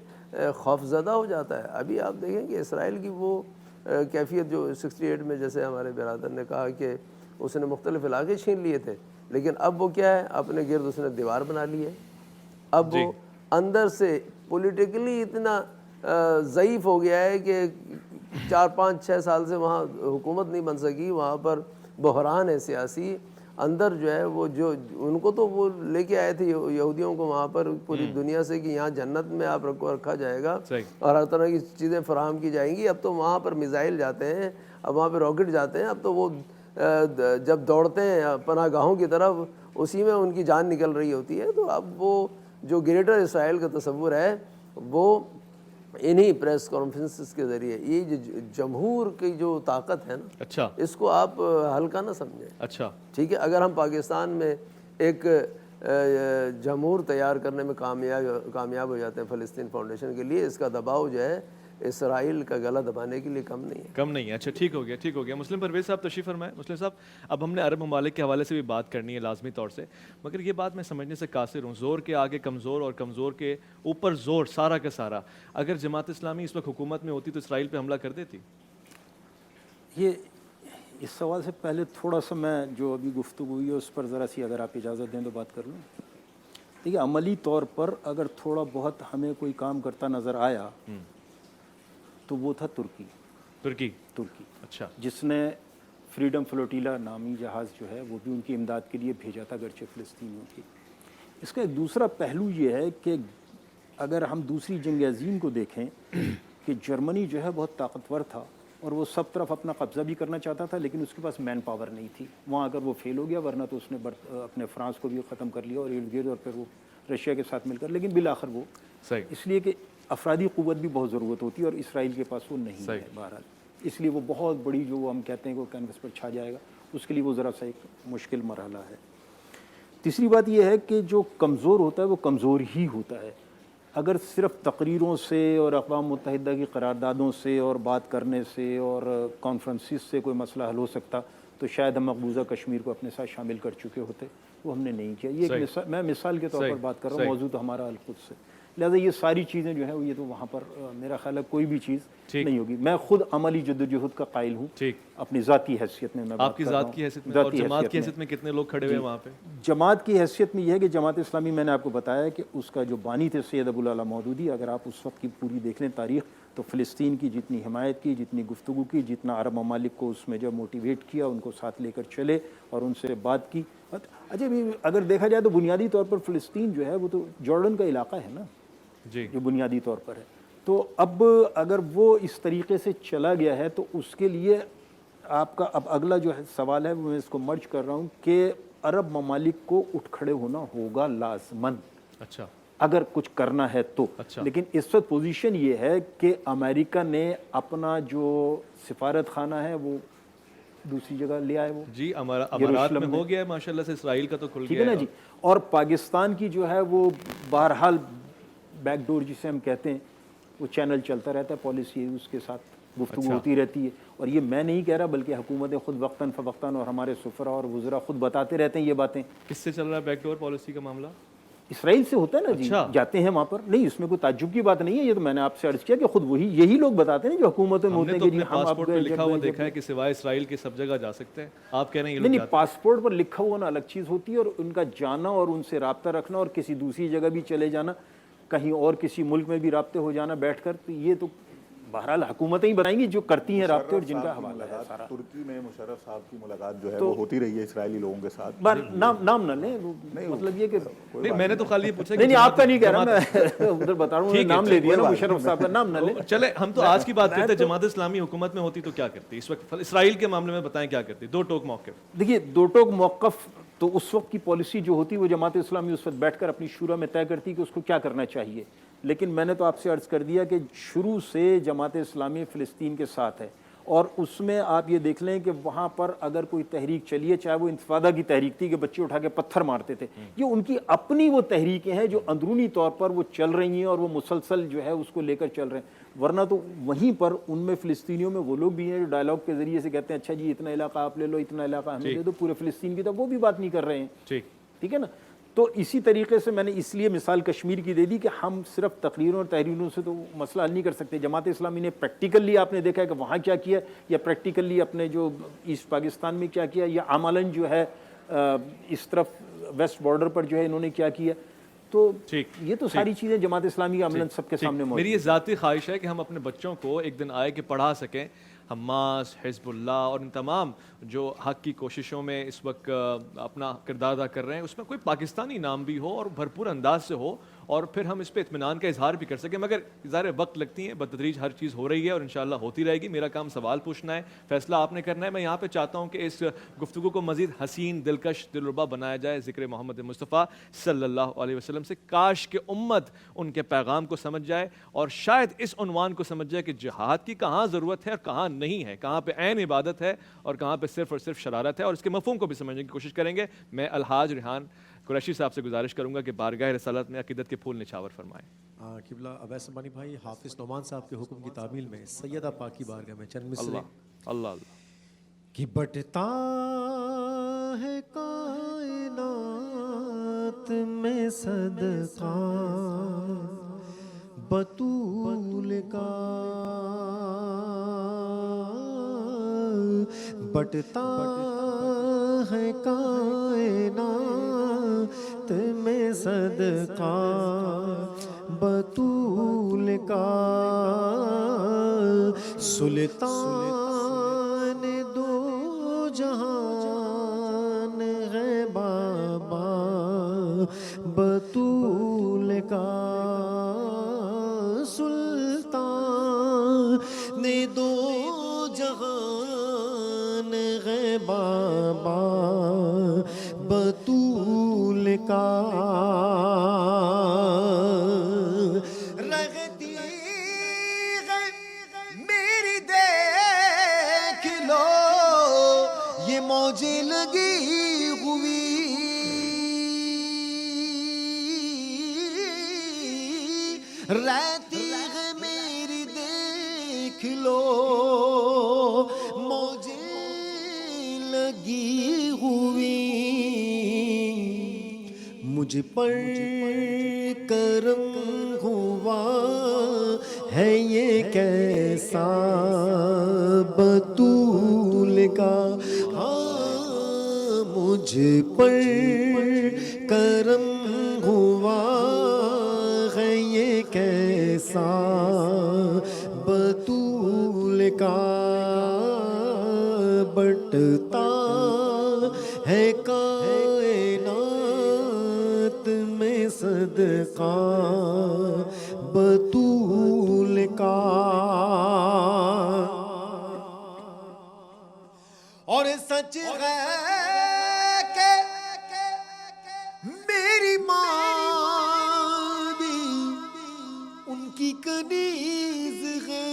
خوفزدہ ہو جاتا ہے. ابھی آپ دیکھیں کہ اسرائیل کی وہ کیفیت جو 68 میں, جیسے ہمارے برادر نے کہا کہ اس نے مختلف علاقے چھین لیے تھے, لیکن اب وہ کیا ہے, اپنے گرد اس نے دیوار بنا لی ہے. اب وہ اندر سے پولیٹیکلی اتنا ضعیف ہو گیا ہے کہ 4-5-6 سال سے وہاں حکومت نہیں بن سکی. وہاں پر بحران ہے سیاسی. اندر جو ہے وہ جو ان کو تو وہ لے کے آئے تھے یہودیوں کو وہاں پر پوری دنیا سے کہ یہاں جنت میں آپ کو رکھا جائے گا اور ہر طرح کی چیزیں فراہم کی جائیں گی. اب تو وہاں پر میزائل جاتے ہیں, اب وہاں پہ راکٹ جاتے ہیں. اب تو وہ جب دوڑتے ہیں پناہ گاہوں کی طرف, اسی میں ان کی جان نکل رہی ہوتی ہے. تو اب وہ جو گریٹر اسرائیل کا تصور ہے وہ انہی پریس کانفرنسز کے ذریعے, یہ جو جمہور کی جو طاقت ہے نا, اچھا, اس کو آپ ہلکا نہ سمجھیں. اچھا ٹھیک ہے, اگر ہم پاکستان میں ایک جمہور تیار کرنے میں کامیاب ہو جاتے ہیں فلسطین فاؤنڈیشن کے لیے, اس کا دباؤ جو ہے اسرائیل کا گلا دبانے کے لیے کم نہیں ہے. کم نہیں ہے. اچھا ٹھیک ہو گیا, ٹھیک ہو گیا. مسلم پرویز صاحب تشریف فرمائیں. مسلم صاحب, اب ہم نے عرب ممالک کے حوالے سے بھی بات کرنی ہے لازمی طور سے, مگر یہ بات میں سمجھنے سے قاصر ہوں. زور کے آگے کمزور اور کمزور کے اوپر زور, سارا کا سارا. اگر جماعت اسلامی اس وقت حکومت میں ہوتی تو اسرائیل پہ حملہ کر دیتی؟ یہ اس سوال سے پہلے تھوڑا سا میں جو ابھی گفتگو ہوئی ہے اس پر ذرا سی اگر آپ اجازت دیں تو بات کر لوں. دیکھیے عملی طور پر اگر تھوڑا بہت ہمیں کوئی کام کرتا نظر آیا تو وہ تھا ترکی. اچھا, جس نے فریڈم فلوٹیلا نامی جہاز جو ہے وہ بھی ان کی امداد کے لیے بھیجا تھا اگرچہ فلسطینیوں کی. اس کا ایک دوسرا پہلو یہ ہے کہ اگر ہم دوسری جنگ عظیم کو دیکھیں کہ جرمنی جو ہے بہت طاقتور تھا اور وہ سب طرف اپنا قبضہ بھی کرنا چاہتا تھا, لیکن اس کے پاس مین پاور نہیں تھی وہاں. اگر وہ فیل ہو گیا, ورنہ تو اس نے اپنے فرانس کو بھی ختم کر لیا اور ارد گرد, اور پھر وہ رشیا کے ساتھ مل کر, لیکن بالآخر وہ صحیح, اس لیے کہ افرادی قوت بھی بہت ضرورت ہوتی ہے اور اسرائیل کے پاس وہ نہیں ہے بہرحال، اس لیے وہ بہت بڑی جو ہم کہتے ہیں کہ وہ کینوس پر چھا جائے گا، اس کے لیے وہ ذرا سا ایک مشکل مرحلہ ہے۔ تیسری بات یہ ہے کہ جو کمزور ہوتا ہے وہ کمزور ہی ہوتا ہے۔ اگر صرف تقریروں سے اور اقوام متحدہ کی قراردادوں سے اور بات کرنے سے اور کانفرنسز سے کوئی مسئلہ حل ہو سکتا تو شاید ہم مقبوضہ کشمیر کو اپنے ساتھ شامل کر چکے ہوتے، وہ ہم نے نہیں کیا۔ یہ ایک مثال، میں مثال کے طور پر بات کر رہا ہوں، موضوع تو ہمارا القدس سے، لہٰذا یہ ساری چیزیں جو ہیں یہ تو وہاں پر میرا خیال ہے کوئی بھی چیز نہیں ہوگی۔ میں خود عملی جدوجہد کا قائل ہوں اپنی ذاتی حیثیت میں، آپ کی ذات کی حیثیت میں اور جماعت کی حیثیت میں کتنے لوگ کھڑے ہوئے وہاں پہ؟ جماعت کی حیثیت میں یہ ہے کہ جماعت اسلامی، میں نے آپ کو بتایا کہ اس کا جو بانی تھے سید ابو العلا مودودی، اگر آپ اس وقت کی پوری دیکھ لیں تاریخ تو فلسطین کی جتنی حمایت کی، جتنی گفتگو کی، جتنا عرب ممالک کو اس میں جو موٹیویٹ کیا، ان کو ساتھ لے کر چلے اور ان سے بات کی۔ اچھا اگر دیکھا جائے تو بنیادی طور پر فلسطین جو ہے وہ تو جارڈن کا علاقہ ہے نا جی، جو بنیادی طور پر ہے۔ تو اب اگر وہ اس طریقے سے چلا گیا ہے تو اس کے لیے آپ کا اب اگلا جو سوال ہے وہ میں اس کو مرج کر رہا ہوں کہ عرب ممالک کو اٹھ کھڑے ہونا ہوگا لازماً، اچھا اگر کچھ کرنا ہے تو۔ لیکن اس وقت پوزیشن یہ ہے کہ امریکہ نے اپنا جو سفارت خانہ ہے وہ دوسری جگہ لے آئے، وہ جی امارات میں ہو گیا ہے ماشاءاللہ سے، اسرائیل کا تو کھل ٹھیک گیا ہے نا جی، اور پاکستان کی جو ہے وہ بہرحال بیک ڈور جسے ہم کہتے ہیں وہ چینل چلتا رہتا ہے، پالیسی اس کے ساتھ گفتگو ہوتی رہتی ہے، اور یہ میں نہیں کہہ رہا بلکہ حکومتیں خود وقتاً فوقتاً اور ہمارے سفراء اور وزراء خود بتاتے رہتے ہیں یہ باتیں۔ کس سے چل رہا ہے بیک ڈور پالیسی کا معاملہ؟ اسرائیل سے ہوتا ہے نا جی، جاتے ہیں وہاں پر، نہیں اس میں کوئی تعجب کی بات نہیں ہے، یہ تو میں نے آپ سے عرض کیا کہ خود یہی لوگ بتاتے ہیں جو حکومتیں میں ہوتے ہیں کہ جی ہم پاسپورٹ پہ لکھا ہوا دیکھا ہے کہ سوائے اسرائیل کے سب جگہ جا سکتے ہیں، آپ کہہ رہے ہیں یہ لوگ نہیں، پاسپورٹ پر لکھا ہوا نا الگ چیز ہوتی ہے، اور ان کا جانا اور ان سے رابطہ رکھنا اور کسی دوسری جگہ بھی چلے جانا، کہیں اور کسی ملک میں بھی رابطے ہو جانا بیٹھ کر، تو یہ تو بہرحال حکومتیں ہی بتائیں گی جو کرتی ہیں رابطے اور جن کا حوالہ ہے سارا۔ ترکی میں مشرف صاحب کی ملاقات جو ہے وہ ہوتی رہی ہے اسرائیلی لوگوں کے ساتھ، نام نہ لیں، مطلب یہ کہ میں نے تو خالی یہ پوچھا نہیں آپ کا نہیں کہہ رہا، میں ادھر بتا رہا ہوں، نام لے دیا نا مشرف صاحب کا، نام نہ لیں۔ چلے ہم تو آج کی بات کرتے ہیں، جماعت اسلامی حکومت میں ہوتی تو کیا کرتی اس وقت اسرائیل کے معاملے میں، بتائیں کیا کرتی؟ دو ٹوک موقف۔ دیکھیے دو ٹوک موقف تو اس وقت کی پالیسی جو ہوتی وہ جماعت اسلامی اس وقت بیٹھ کر اپنی شورا میں طے کرتی کہ اس کو کیا کرنا چاہیے، لیکن میں نے تو آپ سے عرض کر دیا کہ شروع سے جماعت اسلامی فلسطین کے ساتھ ہے، اور اس میں آپ یہ دیکھ لیں کہ وہاں پر اگر کوئی تحریک چلی ہے، چاہے وہ انتفاضہ کی تحریک تھی کہ بچے اٹھا کے پتھر مارتے تھے، یہ ان کی اپنی وہ تحریکیں ہیں جو اندرونی طور پر وہ چل رہی ہیں اور وہ مسلسل جو ہے اس کو لے کر چل رہے ہیں، ورنہ تو وہیں پر ان میں فلسطینیوں میں وہ لوگ بھی ہیں جو ڈائلاگ کے ذریعے سے کہتے ہیں اچھا جی اتنا علاقہ آپ لے لو، اتنا علاقہ ہمیں دے دو، پورے فلسطین کی طرف وہ بھی بات نہیں کر رہے ہیں، ٹھیک ہے نا۔ تو اسی طریقے سے میں نے اس لیے مثال کشمیر کی دے دی کہ ہم صرف تقریروں اور تحریروں سے تو مسئلہ حل نہیں کر سکتے۔ جماعت اسلامی نے پریکٹیکلی آپ نے دیکھا ہے کہ وہاں کیا کیا، یا پریکٹیکلی اپنے جو ایسٹ پاکستان میں کیا کیا، یا عملاً جو ہے اس طرف ویسٹ بارڈر پر جو ہے انہوں نے کیا کیا، تو یہ تو ساری چیزیں جماعت اسلامی عملاً سب کے سامنے موجود۔ میری یہ ذاتی خواہش ہے کہ ہم اپنے بچوں کو ایک دن آئے کہ پڑھا سکیں حماس، حزب اللہ اور ان تمام جو حق کی کوششوں میں اس وقت اپنا کردار ادا کر رہے ہیں، اس میں کوئی پاکستانی نام بھی ہو اور بھرپور انداز سے ہو، اور پھر ہم اس پہ اطمینان کا اظہار بھی کر سکیں، مگر ظاہر وقت لگتی ہیں، بتدریج ہر چیز ہو رہی ہے اور انشاءاللہ ہوتی رہے گی۔ میرا کام سوال پوچھنا ہے، فیصلہ آپ نے کرنا ہے۔ میں یہاں پہ چاہتا ہوں کہ اس گفتگو کو مزید حسین، دلکش، دلربا بنایا جائے ذکر محمد مصطفیٰ صلی اللہ علیہ وسلم سے، کاش کہ امت ان کے پیغام کو سمجھ جائے اور شاید اس عنوان کو سمجھ جائے کہ جہاد کی کہاں ضرورت ہے اور کہاں نہیں ہے، کہاں پہ عین عبادت ہے اور کہاں پہ صرف اور صرف شرارت ہے، اور اس کے مفہوم کو بھی سمجھنے کی کوشش کریں گے۔ میں الحاج ریحان قریشی صاحب سے گزارش کروں گا کہ بارگاہ رسالت میں عقیدت کے پھول نچھاور فرمائیں۔ قبلہ اویس سمانی بھائی، حافظ نعمان صاحب کے حکم کی تعمیل میں سیدہ پاک کی بارگاہ میں چند مصرے۔ اللہ اللہ کہ بٹتا ہے کائنات میں صدقہ بطول کا، بٹتا ہے کائنات میں صدقہ بطول کا، سلطان دو جہان ہے بابا بطول کا، سلطان دو جہان ہے بابا بطول کا، رہ دیا موجیں لگی ہوئی رہتی ہے میری، دیکھ لو موجیں لگی ہوئی، مجھ پر کرم ہوا ہے یہ کیسا بطول کا، ہاں مجھ پر کرم ہوا ہے یہ کیسا بطول کا، بٹتا ہے کائنات میں صدقہ بطول کا، اور سچ ہے کہ میری ماں بھی ان کی کنیز ہے۔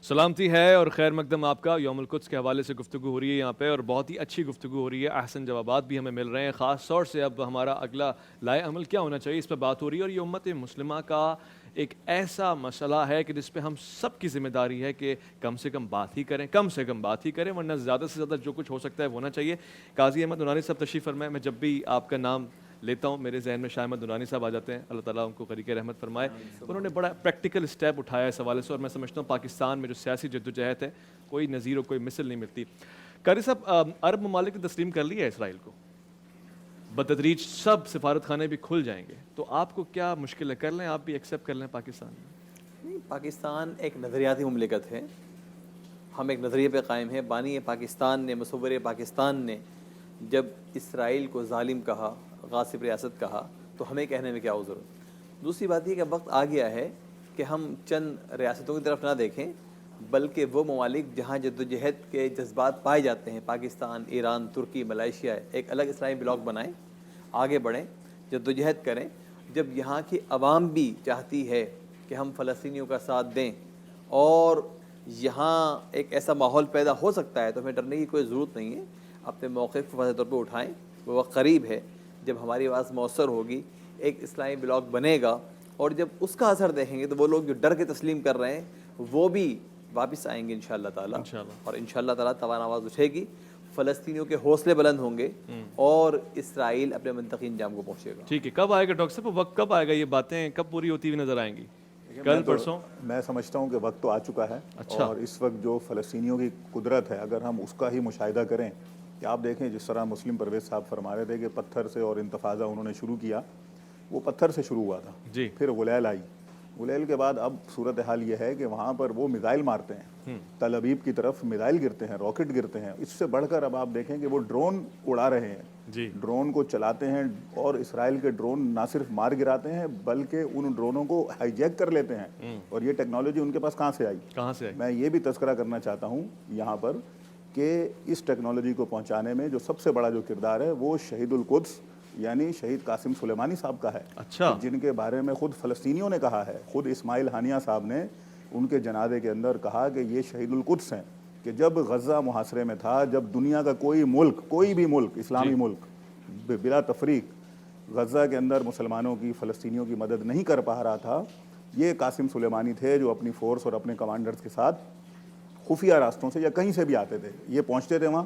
سلامتی ہے اور خیر مقدم آپ کا، یوم القدس کے حوالے سے گفتگو ہو رہی ہے یہاں پہ، اور بہت ہی اچھی گفتگو ہو رہی ہے، احسن جوابات بھی ہمیں مل رہے ہیں، خاص طور سے اب ہمارا اگلا لائے عمل کیا ہونا چاہیے اس پہ بات ہو رہی ہے، اور یہ امت مسلمہ کا ایک ایسا مسئلہ ہے کہ جس پہ ہم سب کی ذمہ داری ہے کہ کم سے کم بات ہی کریں، کم سے کم بات ہی کریں، ورنہ زیادہ سے زیادہ جو کچھ ہو سکتا ہے وہ ہونا چاہیے۔ قاضی احمد نورانی صاحب تشریف فرمائے، میں جب بھی آپ کا نام لیتا ہوں میرے ذہن میں شاہ احمد نورانی صاحب آ جاتے ہیں، اللہ تعالیٰ ان کو قریق رحمت فرمائے۔ انہوں نے بڑا پریکٹیکل اسٹیپ اٹھایا اس حوالے سے، اور میں سمجھتا ہوں پاکستان میں جو سیاسی جدوجہد ہے کوئی نظیر و کوئی مثل نہیں ملتی۔ قاری صاحب، عرب ممالک نے تسلیم کر لیا ہے اسرائیل کو، بتدریج سب سفارت خانے بھی کھل جائیں گے، تو آپ کو کیا مشکل ہے؟ کر لیں آپ بھی، ایکسیپٹ کر لیں پاکستان میں؟ نہیں، پاکستان ایک نظریاتی مملکت ہے، ہم ایک نظریے پہ قائم ہیں۔ بانی پاکستان نے، مصور پاکستان نے جب اسرائیل کو ظالم کہا، غاصب ریاست کہا، تو ہمیں کہنے میں کیا عذر؟ دوسری بات یہ کہ وقت آ گیا ہے کہ ہم چند ریاستوں کی طرف نہ دیکھیں، بلکہ وہ ممالک جہاں جدوجہد کے جذبات پائے جاتے ہیں، پاکستان، ایران، ترکی، ملائیشیا، ایک الگ اسلامی بلاک بنائیں، آگے بڑھیں، جدوجہد کریں۔ جب یہاں کی عوام بھی چاہتی ہے کہ ہم فلسطینیوں کا ساتھ دیں اور یہاں ایک ایسا ماحول پیدا ہو سکتا ہے، تو ہمیں ڈرنے کی کوئی ضرورت نہیں ہے، اپنے موقف کو واضح طور پہ اٹھائیں۔ وہ وقت قریب ہے جب ہماری آواز مؤثر ہوگی، ایک اسلامی بلاک بنے گا، اور جب اس کا اثر دیکھیں گے تو وہ لوگ جو ڈر کے تسلیم کر رہے ہیں وہ بھی واپس آئیں گے انشاءاللہ تعالیٰ، اور انشاءاللہ تعالیٰ توان آواز اٹھے گی، فلسطینیوں کے حوصلے بلند ہوں گے، اور اسرائیل اپنے منطقی انجام کو پہنچے گا۔ ٹھیک ہے، کب آئے گا ڈاکٹر صاحب وقت، کب آئے گا، یہ باتیں کب پوری ہوتی ہوئی نظر آئیں گی؟ کل، پرسوں؟ میں سمجھتا ہوں کہ وقت تو آ چکا ہے، اور اس وقت جو فلسطینیوں کی قدرت ہے اگر ہم اس کا ہی مشاہدہ کریں کہ آپ دیکھیں جس طرح مسلم پرویز صاحب فرما رہے تھے کہ پتھر سے اور انتفاضہ انہوں نے شروع کیا، وہ پتھر سے شروع ہوا تھا، جی، پھر غلیل آئی، غلیل کے بعد اب صورتحال یہ ہے کہ وہاں پر وہ میزائل مارتے ہیں، تل ابیب کی طرف میزائل گرتے ہیں، راکٹ گرتے ہیں، اس سے بڑھ کر اب آپ دیکھیں کہ وہ ڈرون اڑا رہے ہیں، جی، ڈرون کو چلاتے ہیں، اور اسرائیل کے ڈرون نہ صرف مار گراتے ہیں بلکہ ان ڈرونوں کو ہائی جیک کر لیتے ہیں، اور یہ ٹیکنالوجی ان کے پاس کہاں سے آئی؟ کہاں سے آئی؟ میں یہ بھی تذکرہ کرنا چاہتا ہوں یہاں پر کہ اس ٹیکنالوجی کو پہنچانے میں جو سب سے بڑا جو کردار ہے وہ شہید القدس یعنی شہید قاسم سلیمانی صاحب کا ہے، اچھا، جن کے بارے میں خود فلسطینیوں نے کہا ہے، خود اسماعیل ہانیہ صاحب نے ان کے جنازے کے اندر کہا کہ یہ شہید القدس ہیں، کہ جب غزہ محاصرے میں تھا، جب دنیا کا کوئی ملک، کوئی بھی ملک، اسلامی ملک بلا تفریق غزہ کے اندر مسلمانوں کی، فلسطینیوں کی مدد نہیں کر پا رہا تھا، یہ قاسم سلیمانی تھے جو اپنی فورس اور اپنے کمانڈرز کے ساتھ خفیہ راستوں سے یا کہیں سے بھی آتے تھے، یہ پہنچتے تھے وہاں،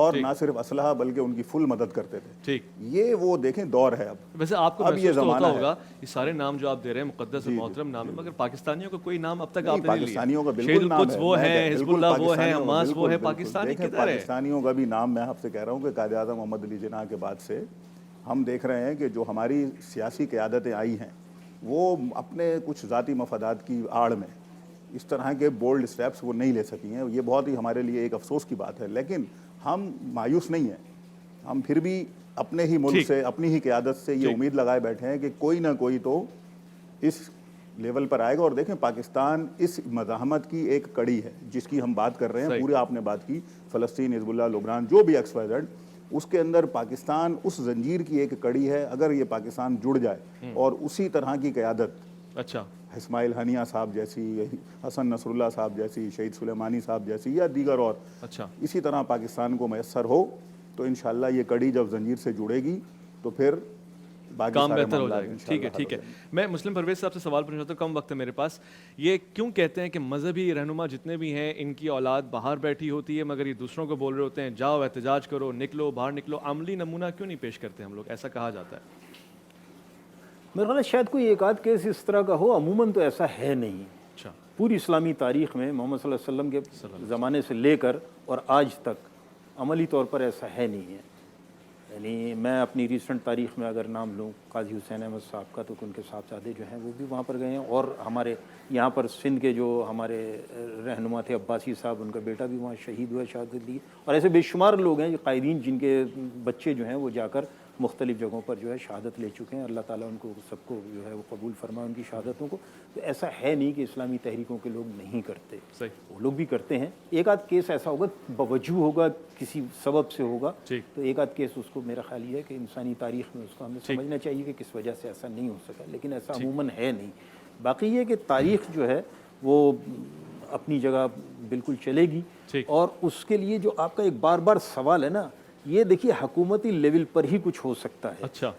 اور نہ صرف اسلحہ بلکہ ان کی فل مدد کرتے تھے۔ ٹھیک، یہ وہ دیکھیں دور ہے اب۔ ویسے آپ کو اب یہ محسوس تو زمانہ ہوتا ہوگا ہے، یہ سارے نام جو آپ دے رہے ہیں مقدس اور محترم نام ہے، مگر پاکستانیوں کا کوئی نام اب تک آپ نے نہیں لیا۔ پاکستانیوں کا شہید بالکل نام القدس ہے، وہ میں ہیں، حزب بالکل اللہ وہ ہیں، پاکستانیوں کا، حماس وہ ہے، بالکل، پاکستانی دیکھیں کدھر ہے؟ پاکستانیوں کا بھی نام میں آپ سے کہہ رہا ہوں کہ قائد اعظم محمد علی جناح کے بعد سے ہم دیکھ رہے ہیں کہ جو ہماری سیاسی قیادتیں آئی ہیں وہ اپنے کچھ ذاتی مفادات کی آڑ میں اس طرح کے بولڈ سٹیپس وہ نہیں لے سکی ہیں، یہ بہت ہی ہمارے لیے ایک افسوس کی بات ہے، لیکن ہم مایوس نہیں ہیں، ہم پھر بھی اپنے ہی ملک سے، اپنی ہی قیادت سے یہ امید لگائے بیٹھے ہیں کہ کوئی نہ کوئی تو اس لیول پر آئے گا۔ اور دیکھیں پاکستان اس مزاحمت کی ایک کڑی ہے جس کی ہم بات کر رہے ہیں، پورے آپ نے بات کی، فلسطین، حزب اللہ، لبنان، جو بھی ایکس وائی زیڈ، اس کے اندر پاکستان اس زنجیر کی ایک کڑی ہے۔ اگر یہ پاکستان جڑ جائے اور اسی طرح کی قیادت اسماعیل ہنیہ صاحب جیسی، حسن نصر اللہ صاحب جیسی، شہید سلیمانی صاحب جیسی یا دیگر اور اچھا اسی طرح پاکستان کو میسر ہو تو انشاءاللہ یہ کڑی جب زنجیر سے جڑے گی تو پھر باقی کام سارے بہتر ہو معاملات جائے گا. انشاءاللہ ٹھیک ہے حل ٹھیک ہو ہے. جائیں گے. میں مسلم پرویز صاحب سے سوال پوچھنا چاہتا ہوں, کم وقت ہے میرے پاس. یہ کیوں کہتے ہیں کہ مذہبی رہنما جتنے بھی ہیں ان کی اولاد باہر بیٹھی ہوتی ہے مگر یہ دوسروں کو بول رہے ہوتے ہیں جاؤ احتجاج کرو, نکلو باہر نکلو؟ عملی نمونہ کیوں نہیں پیش کرتے ہم لوگ؟ ایسا کہا جاتا ہے. میرا خیال ہے شاید کوئی ایک آدھ کیس اس طرح کا ہو, عموماً تو ایسا ہے نہیں. اچھا پوری اسلامی تاریخ میں محمد صلی اللہ علیہ وسلم کے زمانے سے لے کر اور آج تک عملی طور پر ایسا ہے نہیں ہے. یعنی میں اپنی ریسنٹ تاریخ میں اگر نام لوں قاضی حسین احمد صاحب کا, تو ان کے صاحبزادے جو ہیں وہ بھی وہاں پر گئے ہیں, اور ہمارے یہاں پر سندھ کے جو ہمارے رہنما تھے عباسی صاحب, ان کا بیٹا بھی وہاں شہید ہوا, شہادت دی. اور ایسے بے شمار لوگ ہیں قائدین جن کے بچے جو ہیں وہ جا کر مختلف جگہوں پر جو ہے شہادت لے چکے ہیں. اللہ تعالیٰ ان کو سب کو جو ہے وہ قبول فرمائے ان کی شہادتوں کو. تو ایسا ہے نہیں کہ اسلامی تحریکوں کے لوگ نہیں کرتے, صحیح, وہ لوگ بھی کرتے ہیں. ایک آدھ کیس ایسا ہوگا بوجہ ہوگا, کسی سبب سے ہوگا, تو ایک آدھ کیس اس کو میرا خیال یہ ہے کہ انسانی تاریخ میں اس کو ہمیں سمجھنا چاہیے کہ کس وجہ سے ایسا نہیں ہو سکا, لیکن ایسا عموماً ہے نہیں. باقی یہ کہ تاریخ جو ہے وہ اپنی جگہ بالکل چلے گی. اور اس کے لیے جو آپ کا ایک بار بار سوال ہے نا, یہ دیکھیے حکومتی لیول پر ہی کچھ ہو سکتا ہے. اچھا,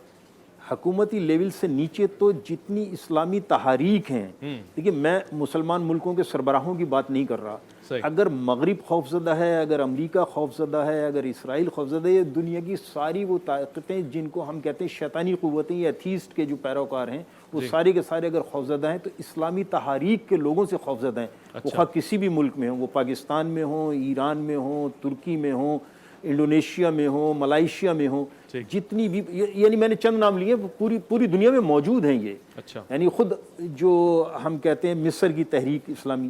حکومتی لیول سے نیچے تو جتنی اسلامی تحاریک ہیں, دیکھیے میں مسلمان ملکوں کے سربراہوں کی بات نہیں کر رہا. اگر مغرب خوفزدہ ہے, اگر امریکہ خوفزدہ ہے, اگر اسرائیل خوفزدہ ہے, یہ دنیا کی ساری وہ طاقتیں جن کو ہم کہتے ہیں شیطانی قوتیں یا ایتھیسٹ کے جو پیروکار ہیں, وہ سارے کے سارے اگر خوفزدہ ہیں تو اسلامی تحاریک کے لوگوں سے خوفزدہ ہیں. وہ خواہ کسی بھی ملک میں ہوں, وہ پاکستان میں ہوں, ایران میں ہوں, ترکی میں ہوں, انڈونیشیا میں ہوں, ملائیشیا میں ہوں, جتنی بھی, یعنی میں نے چند نام لیے, پوری دنیا میں موجود ہیں یہ. یعنی خود جو ہم کہتے ہیں مصر کی تحریک اسلامی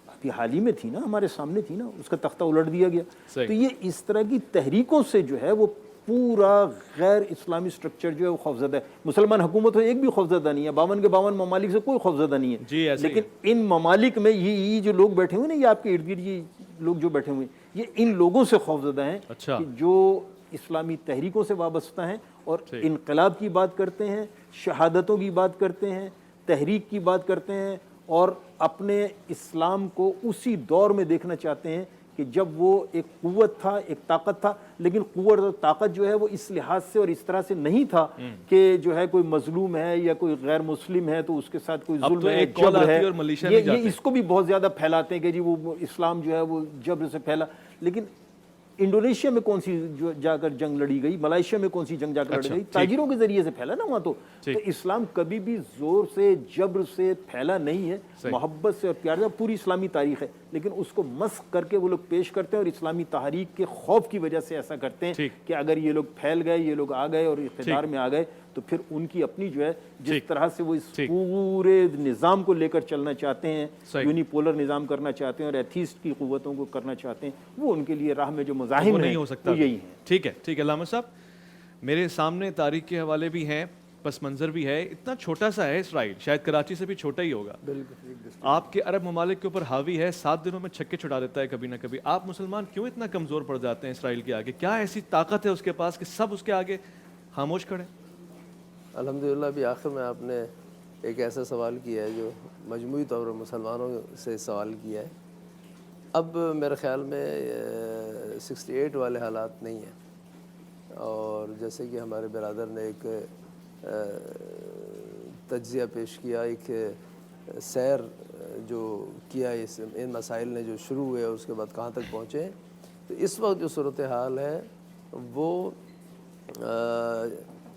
ابھی حال ہی میں تھی نا, ہمارے سامنے تھی نا, اس کا تختہ الٹ دیا گیا. تو یہ اس طرح کی تحریکوں سے جو ہے وہ پورا غیر اسلامی سٹرکچر جو ہے وہ خوفزدہ ہے. مسلمان حکومت ہے ایک بھی خوفزدہ نہیں ہے, 52 کے 52 ممالک سے کوئی خوفزدہ نہیں ہے. لیکن ان ممالک میں یہ جو لوگ بیٹھے ہوئے نا, یہ آپ کے ارد گرد یہ لوگ جو بیٹھے ہوئے ہیں, یہ ان لوگوں سے خوفزدہ ہیں کہ جو اسلامی تحریکوں سے وابستہ ہیں اور انقلاب کی بات کرتے ہیں, شہادتوں کی بات کرتے ہیں, تحریک کی بات کرتے ہیں, اور اپنے اسلام کو اسی دور میں دیکھنا چاہتے ہیں کہ جب وہ ایک قوت تھا, ایک طاقت تھا, لیکن قوت اور طاقت جو ہے وہ اس لحاظ سے اور اس طرح سے نہیں تھا کہ جو ہے کوئی مظلوم ہے یا کوئی غیر مسلم ہے تو اس کے ساتھ کوئی ظلم ہے, جبر ہے. یہ اس کو بھی بہت زیادہ پھیلاتے ہیں کہ جی وہ اسلام جو ہے وہ جبر سے پھیلا. لیکن انڈونیشیا میں کون سی جا کر جنگ لڑی گئی, ملائیشیا میں کون سی جنگ جا کر لڑی گئی, تاجروں کے ذریعے سے پھیلا نا وہاں. تو اسلام کبھی بھی زور سے جبر سے پھیلا نہیں ہے, محبت سے اور پیار سے. پوری اسلامی تاریخ ہے, لیکن اس کو مسخ کر کے وہ لوگ پیش کرتے ہیں, اور اسلامی تحریک کے خوف کی وجہ سے ایسا کرتے ہیں کہ اگر یہ لوگ پھیل گئے, یہ لوگ آ گئے اور اقتدار میں آ گئے, تو پھر ان کی اپنی جو ہے جس طرح سے وہ اس پورے نظام کو لے کر چلنا چاہتے ہیں, یونی پولر نظام کرنا چاہتے ہیں اور ایتھیسٹ کی قوتوں کو کرنا چاہتے ہیں, وہ ان کے لیے راہ میں جو مزاحم ہیں وہ یہی ہیں. ٹھیک ہے ٹھیک ہے. علامہ صاحب میرے سامنے تاریخ کے حوالے بھی ہیں, پس منظر بھی ہے. اتنا چھوٹا سا ہے اسرائیل, شاید کراچی سے بھی چھوٹا ہی ہوگا. آپ کے عرب ممالک کے اوپر حاوی ہے, 7 دنوں میں چھکے چھڑا دیتا ہے کبھی نہ کبھی. آپ مسلمان کیوں اتنا کمزور پڑ جاتے ہیں اسرائیل کے آگے؟ کیا ایسی طاقت ہے اس کے پاس کہ سب اس کے آگے خاموش کھڑے؟ الحمدللہ ابھی آخر میں آپ نے ایک ایسا سوال کیا ہے جو مجموعی طور پر مسلمانوں سے سوال کیا ہے. اب میرے خیال میں 68 والے حالات نہیں ہیں, اور جیسے کہ ہمارے برادر نے ایک تجزیہ پیش کیا, ایک سیر جو کیا ان مسائل نے جو شروع ہوئے اور اس کے بعد کہاں تک پہنچے, تو اس وقت جو صورتحال ہے وہ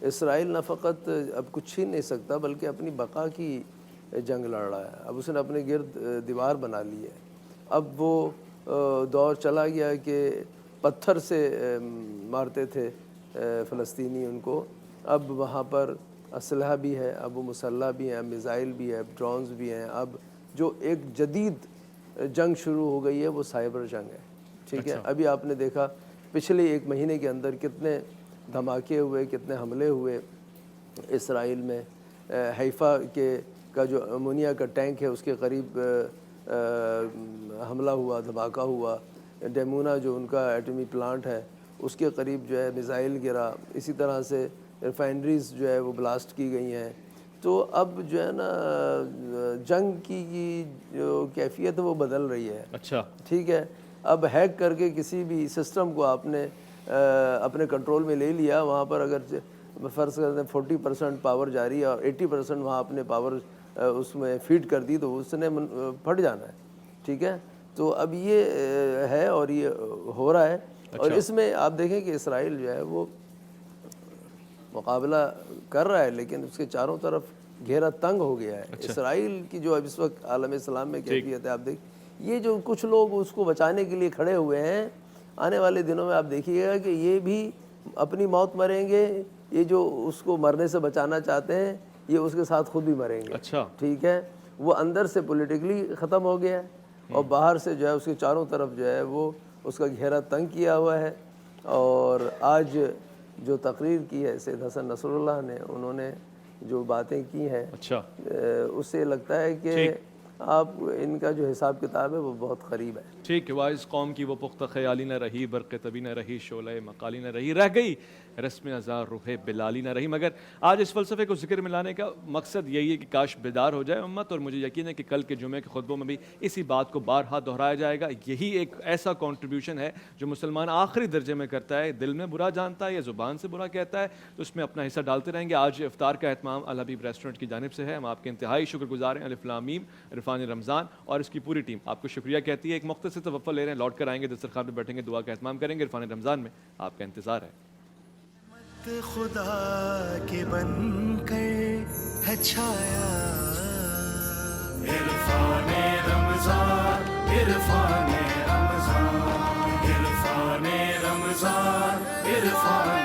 اسرائیل نہ فقط اب کچھ چھین نہیں سکتا بلکہ اپنی بقا کی جنگ لڑ رہا ہے. اب اس نے اپنے گرد دیوار بنا لی ہے. اب وہ دور چلا گیا کہ پتھر سے مارتے تھے فلسطینی ان کو, اب وہاں پر اسلحہ بھی ہے, اب وہ مسلح بھی ہیں, میزائل بھی ہے, ڈرونز بھی ہیں. اب جو ایک جدید جنگ شروع ہو گئی ہے وہ سائبر جنگ ہے. ٹھیک ہے, ابھی آپ نے دیکھا پچھلے 1 مہینے کے اندر کتنے دھماکے ہوئے, کتنے حملے ہوئے اسرائیل میں. حیفا کا جو امونیا کا ٹینک ہے اس کے قریب حملہ ہوا, دھماکہ ہوا. ڈیمونا جو ان کا ایٹمی پلانٹ ہے اس کے قریب جو ہے میزائل گرا. اسی طرح سے ریفائنریز جو ہے وہ بلاسٹ کی گئی ہیں. تو تو اب جو ہے نا جنگ کی جو کیفیت ہے وہ بدل رہی ہے. اچھا ٹھیک ہے, اب ہیک کر کے کسی بھی سسٹم کو آپ نے اپنے کنٹرول میں لے لیا, وہاں پر اگر فرض کرتے ہیں 40% پاور جاری ہے اور 80% وہاں اپنے پاور اس میں فیڈ کر دی, تو اس نے پھٹ جانا ہے. ٹھیک ہے, تو اب یہ ہے اور یہ ہو رہا ہے. اور اس میں آپ دیکھیں کہ اسرائیل جو ہے وہ مقابلہ کر رہا ہے, لیکن اس کے چاروں طرف گھیرا تنگ ہو گیا ہے. اسرائیل کی جو اب اس وقت عالم اسلام میں کیفیت ہے, آپ دیکھ یہ جو کچھ لوگ اس کو بچانے کے لیے کھڑے ہوئے ہیں, آنے والے دنوں میں آپ دیکھیے گا کہ یہ بھی اپنی موت مریں گے. یہ جو اس کو مرنے سے بچانا چاہتے ہیں یہ اس کے ساتھ خود بھی مریں گے. اچھا ٹھیک ہے, وہ اندر سے پولیٹیکلی ختم ہو گیا ہے اور باہر سے جو ہے اس کے چاروں طرف جو ہے وہ اس کا گھیرا تنگ کیا ہوا ہے. اور آج جو تقریر کی ہے سید حسن نصر اللہ نے, انہوں نے جو باتیں کی ہیں, اچھا اس سے لگتا ہے کہ آپ ان کا جو حساب کتاب ہے وہ بہت قریب ہے. ٹھیک ہے, وائز قوم کی وہ پختہ خیالی نہ رہی, برق طبی نہ رہی, شعلہ مقالی نہ رہی, رہ گئی رسم ازار روح بلالی نہ رہی. مگر آج اس فلسفے کو ذکر میں لانے کا مقصد یہی ہے کہ کاش بیدار ہو جائے امت, اور مجھے یقین ہے کہ کل کے جمعے کے خطبوں میں بھی اسی بات کو بارہا دہرایا جائے گا. یہی ایک ایسا کنٹریبیوشن ہے جو مسلمان آخری درجے میں کرتا ہے, دل میں برا جانتا ہے یا زبان سے برا کہتا ہے, تو اس میں اپنا حصہ ڈالتے رہیں گے. آج افطار کا اہتمام الحبیب ریسٹورنٹ کی جانب سے ہے. ہم آپ کے انتہائی شکر گزار ہیں. الف لام میم عرفان رمضان اور اس کی پوری ٹیم آپ کو شکریہ کہتی ہے. ایک مختصر توقع لے رہے ہیں, لوٹ کر آئیں گے, دسترخوان پہ بیٹھیں گے, دعا کا اہتمام کریں گے. عرفان رمضان میں آپ کا انتظار ہے. خدا کے بن کر ہے چھایا, عرفان رمضان, عرفان رمضان, عرفان رمضان, عرفان